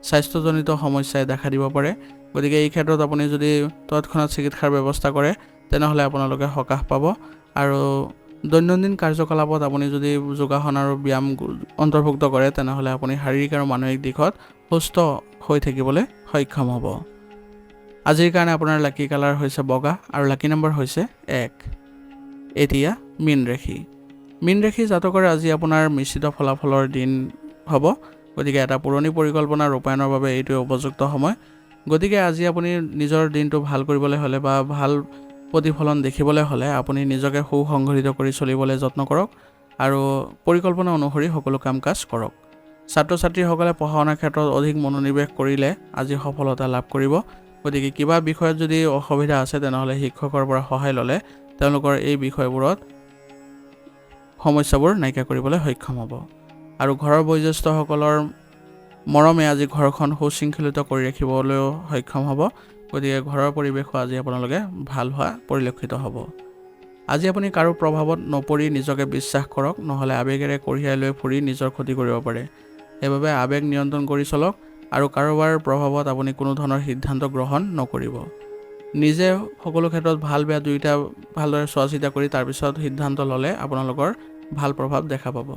স্বাস্থ্যজনিত সমস্যাই দেখা দিব পাৰে। গতিকে এই ক্ষেত্ৰত আপুনি যদি তৎক্ষণাত চিকিৎসাৰ ব্যৱস্থা কৰে তেনেহ'লে আপোনালোকে সকাহ পাব। আৰু দৈনন্দিন কাৰ্যকলাপত আপুনি যদি যোগাসন আৰু ব্যায়াম অন্তৰ্ভুক্ত কৰে তেনেহ'লে আপুনি শাৰীৰিক আৰু মানসিক দিশত সুস্থ হৈ থাকিবলৈ সক্ষম হ'ব। আজিৰ কাৰণে আপোনাৰ লাকি কালাৰ হৈছে বগা আৰু লাকি নম্বৰ হৈছে 1। এতিয়া মীন ৰাশি। মীন ৰাশি জাতকৰ আজি আপোনাৰ মিশ্ৰিত ফলাফলৰ দিন হ'ব। গতিকে এটা পুৰণি পৰিকল্পনা ৰূপায়ণৰ বাবে এইটোৱে উপযুক্ত সময়। গতিকে আজি আপুনি নিজৰ দিনটো ভাল কৰিবলৈ হ'লে বা ভাল প্ৰতিফলন দেখিবলৈ হ'লে আপুনি নিজকে সুসংগঠিত কৰি চলিবলৈ যত্ন কৰক আৰু পৰিকল্পনা অনুসৰি সকলো কাম কাজ কৰক। ছাত্ৰ ছাত্ৰীসকলে পঢ়া শুনাৰ ক্ষেত্ৰত অধিক মনোনিৱেশ কৰিলে আজি সফলতা লাভ কৰিব। গতিকে কিবা বিষয়ত যদি অসুবিধা আছে তেনেহ'লে শিক্ষকৰ পৰা সহায় ল'লে তেওঁলোকৰ এই বিষয়বোৰত সমস্যাবোৰ নাইকিয়া কৰিবলৈ সক্ষম হ'ব। আৰু ঘৰৰ বয়োজ্যেষ্ঠসকলৰ মৰমে আজি ঘৰখন সুশৃংখলিত কৰি ৰাখিবলৈও সক্ষম হ'ব। গতিকে ঘৰৰ পৰিৱেশো আজি আপোনালোকে ভাল হোৱা পৰিলক্ষিত হ'ব। আজি আপুনি কাৰো প্ৰভাৱত নপৰি নিজকে বিশ্বাস কৰক, নহ'লে আৱেগেৰে কঢ়িয়াই লৈ ফুৰি নিজৰ ক্ষতি কৰিব পাৰে। সেইবাবে আৱেগ নিয়ন্ত্ৰণ কৰি চলক আৰু কাৰোবাৰ প্ৰভাৱত আপুনি কোনো ধৰণৰ সিদ্ধান্ত গ্ৰহণ নকৰিব। নিজে সকলো ক্ষেত্ৰত ভাল বেয়া দুয়োটা ভালদৰে চোৱা চিতা কৰি তাৰপিছত সিদ্ধান্ত ল'লে আপোনালোকৰ ভাল প্ৰভাৱ দেখা পাব।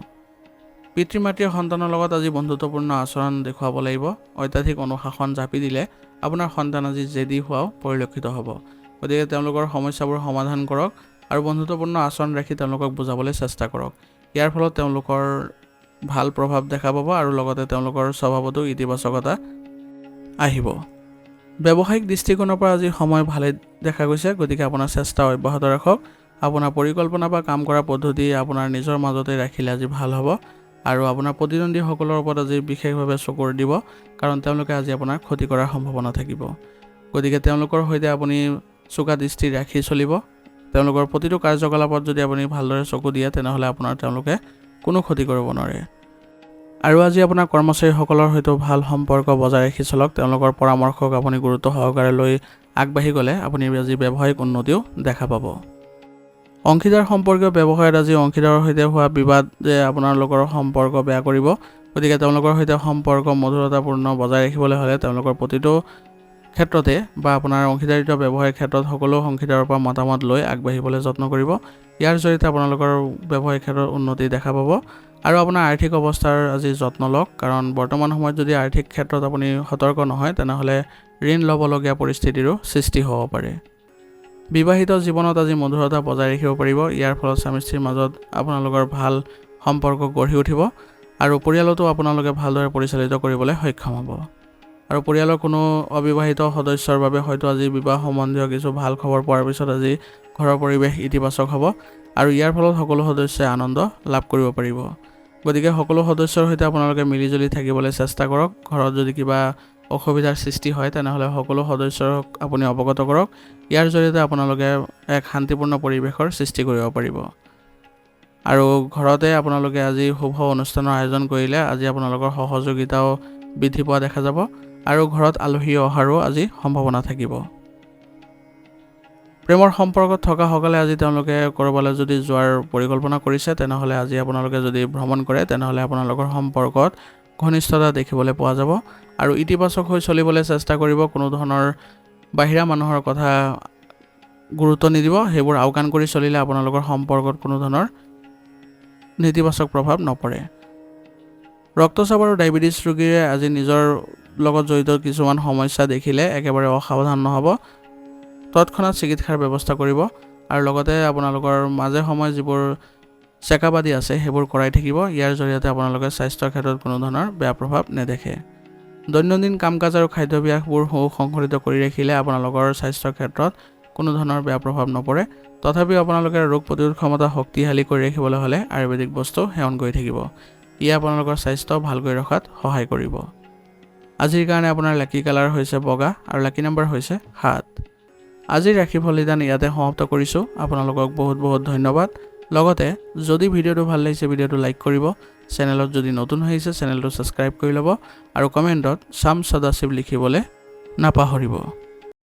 পিতৃ মাতৃৰ সন্তানৰ লগত আজি বন্ধুত্বপূৰ্ণ আচৰণ দেখুৱাব লাগিব। অত্যাধিক অনুশাসন জাপি দিলে আপোনাৰ সন্তান আজি জেদী হোৱাও পৰিলক্ষিত হ'ব। গতিকে তেওঁলোকৰ সমস্যাবোৰ সমাধান কৰক আৰু বন্ধুত্বপূৰ্ণ আচৰণ ৰাখি তেওঁলোকক বুজাবলৈ চেষ্টা কৰক। ইয়াৰ ফলত তেওঁলোকৰ ভাল প্ৰভাৱ দেখা পাব আৰু লগতে তেওঁলোকৰ স্বভাৱতো ইতিবাচকতা আহিব। ব্যৱসায়িক দৃষ্টিকোণৰ পৰা আজি সময় ভালে দেখা গৈছে। গতিকে আপোনাৰ চেষ্টা অব্যাহত ৰাখক। আপোনাৰ পৰিকল্পনা বা কাম কৰা পদ্ধতি আপোনাৰ নিজৰ মাজতে ৰাখিলে আজি ভাল হ'ব। আৰু আপোনাৰ প্ৰতিদ্বন্দ্বীসকলৰ ওপৰত আজি বিশেষভাৱে চকুৰ দিব, কাৰণ তেওঁলোকে আজি আপোনাৰ ক্ষতি কৰাৰ সম্ভাৱনা থাকিব। গতিকে তেওঁলোকৰ সৈতে আপুনি চোকা দৃষ্টি ৰাখি চলিব। তেওঁলোকৰ প্ৰতিটো কাৰ্যকলাপত যদি আপুনি ভালদৰে চকু দিয়ে তেনেহ'লে আপোনাৰ তেওঁলোকে কোনো ক্ষতি কৰিব নোৱাৰে। আৰু আজি আপোনাৰ কৰ্মচাৰীসকলৰ সৈতে ভাল সম্পৰ্ক বজাই ৰাখি চলক। তেওঁলোকৰ পৰামৰ্শক আপুনি গুৰুত্ব সহকাৰে লৈ আগবাঢ়ি গ'লে আপুনি আজি ব্যৱসায়িক উন্নতিও দেখা পাব। অংশীদাৰ সম্পৰ্কীয় ব্যৱসায়ত আজি অংশীদাৰৰ সৈতে হোৱা বিবাদে আপোনালোকৰ সম্পৰ্ক বেয়া কৰিব। গতিকে তেওঁলোকৰ সৈতে সম্পৰ্ক মধুৰতাপূৰ্ণ বজাই ৰাখিবলৈ হ'লে তেওঁলোকৰ প্ৰতিটো ক্ষেত্ৰতে বা আপোনাৰ অংশীদাৰিত্ব ব্যৱসায়িক ক্ষেত্ৰত সকলো অংশীদাৰৰ পৰা মতামত লৈ আগবাঢ়িবলৈ যত্ন কৰিব। ইয়াৰ জৰিয়তে আপোনালোকৰ ব্যৱসায়িক ক্ষেত্ৰত উন্নতি দেখা পাব। আৰু আপোনাৰ আৰ্থিক অৱস্থাৰ আজি যত্ন লওক, কাৰণ বৰ্তমান সময়ত যদি আৰ্থিক ক্ষেত্ৰত আপুনি সতৰ্ক নহয় তেনেহ'লে ঋণ ল'বলগীয়া পৰিস্থিতিৰো সৃষ্টি হ'ব পাৰে। বিবাহিত জীৱনত আজি মধুৰতা বজাই ৰাখিব পাৰিব। ইয়াৰ ফলত স্বামী স্ত্ৰীৰ মাজত আপোনালোকৰ ভাল সম্পৰ্ক গঢ়ি উঠিব আৰু পৰিয়ালতো আপোনালোকে ভালদৰে পৰিচালিত কৰিবলৈ সক্ষম হ'ব। আৰু পৰিয়ালৰ কোনো অবিবাহিত সদস্যৰ বাবে হয়তো আজি বিবাহ সম্বন্ধীয় কিছু ভাল খবৰ পোৱাৰ পিছত আজি ঘৰৰ পৰিৱেশ ইতিবাচক হ'ব আৰু ইয়াৰ ফলত সকলো সদস্যই আনন্দ লাভ কৰিব পাৰিব। গতিকে সকলো সদস্যৰ সৈতে আপোনালোকে মিলিজুলি থাকিবলৈ চেষ্টা কৰক। ঘৰত যদি কিবা অসুবিধাৰ সৃষ্টি হয় তেনেহ'লে সকলো সদস্যক আপুনি অৱগত কৰক। ইয়াৰ জৰিয়তে আপোনালোকে এক শান্তিপূৰ্ণ পৰিৱেশৰ সৃষ্টি কৰিব পাৰিব। আৰু ঘৰতে আপোনালোকে আজি শুভ অনুষ্ঠানৰ আয়োজন কৰিলে আজি আপোনালোকৰ সহযোগিতাও বৃদ্ধি পোৱা দেখা যাব আৰু ঘৰত আলহী অহাৰো আজি সম্ভাৱনা থাকিব। প্ৰেমৰ সম্পৰ্কত থকাসকলে আজি তেওঁলোকে ক'ৰবালৈ যদি যোৱাৰ পৰিকল্পনা কৰিছে তেনেহ'লে আজি আপোনালোকে যদি ভ্ৰমণ কৰে তেনেহ'লে আপোনালোকৰ সম্পৰ্কত ঘনিষ্ঠতা দেখিবলৈ পোৱা যাব আৰু ইতিবাচক হৈ চলিবলৈ চেষ্টা কৰিব। কোনো ধৰণৰ বাহিৰা মানুহৰ কথা গুৰুত্ব নিদিব। সেইবোৰ আওকাণ কৰি চলিলে আপোনালোকৰ সম্পৰ্কত কোনো ধৰণৰ নেতিবাচক প্ৰভাৱ নপৰে। ৰক্তচাপ আৰু ডায়েবেটিছ ৰোগীৰে আজি নিজৰ লগত জড়িত কিছুমান সমস্যা দেখিলে একেবাৰে অসাৱধান নহ'ব। তৎক্ষণাত চিকিৎসাৰ ব্যৱস্থা কৰিব আৰু লগতে আপোনালোকৰ মাজে সময়ে যিবোৰ চেকআপ আদি আছে সেইবোৰ কৰাই থাকিব। ইয়াৰ জৰিয়তে আপোনালোকে স্বাস্থ্যৰ ক্ষেত্ৰত কোনো ধৰণৰ বেয়া প্ৰভাৱ নেদেখে। দৈনন্দিন কাম কাজ আৰু খাদ্যাভ্যাসবোৰ সুসংগঠিত কৰি ৰাখিলে আপোনালোকৰ স্বাস্থ্যৰ ক্ষেত্ৰত কোনো ধৰণৰ বেয়া প্ৰভাৱ নপৰে। তথাপিও আপোনালোকে ৰোগ প্ৰতিৰোধ ক্ষমতা শক্তিশালী কৰি ৰাখিবলৈ হ'লে আয়ুৰ্বেদিক বস্তু সেৱন কৰি থাকিব। ইয়ে আপোনালোকৰ স্বাস্থ্য ভালকৈ ৰখাত সহায় কৰিব। আজিৰ কাৰণে আপোনাৰ লাকি কালাৰ হৈছে বগা আৰু লাকি নম্বৰ হৈছে 7। আজিৰ ৰাশিফল নিদান ইয়াতে সমাপ্ত কৰিছোঁ। আপোনালোকক বহুত বহুত ধন্যবাদ। লগতে যদি ভিডিঅ'টো ভাল লাগিছে ভিডিঅ'টো লাইক কৰিব। চেনেলত যদি নতুন আহিছে চেনেলটো ছাবস্ক্ৰাইব কৰি ল'ব আৰু কমেণ্টত শাম সদাশিৱ লিখিবলৈ নাপাহৰিব।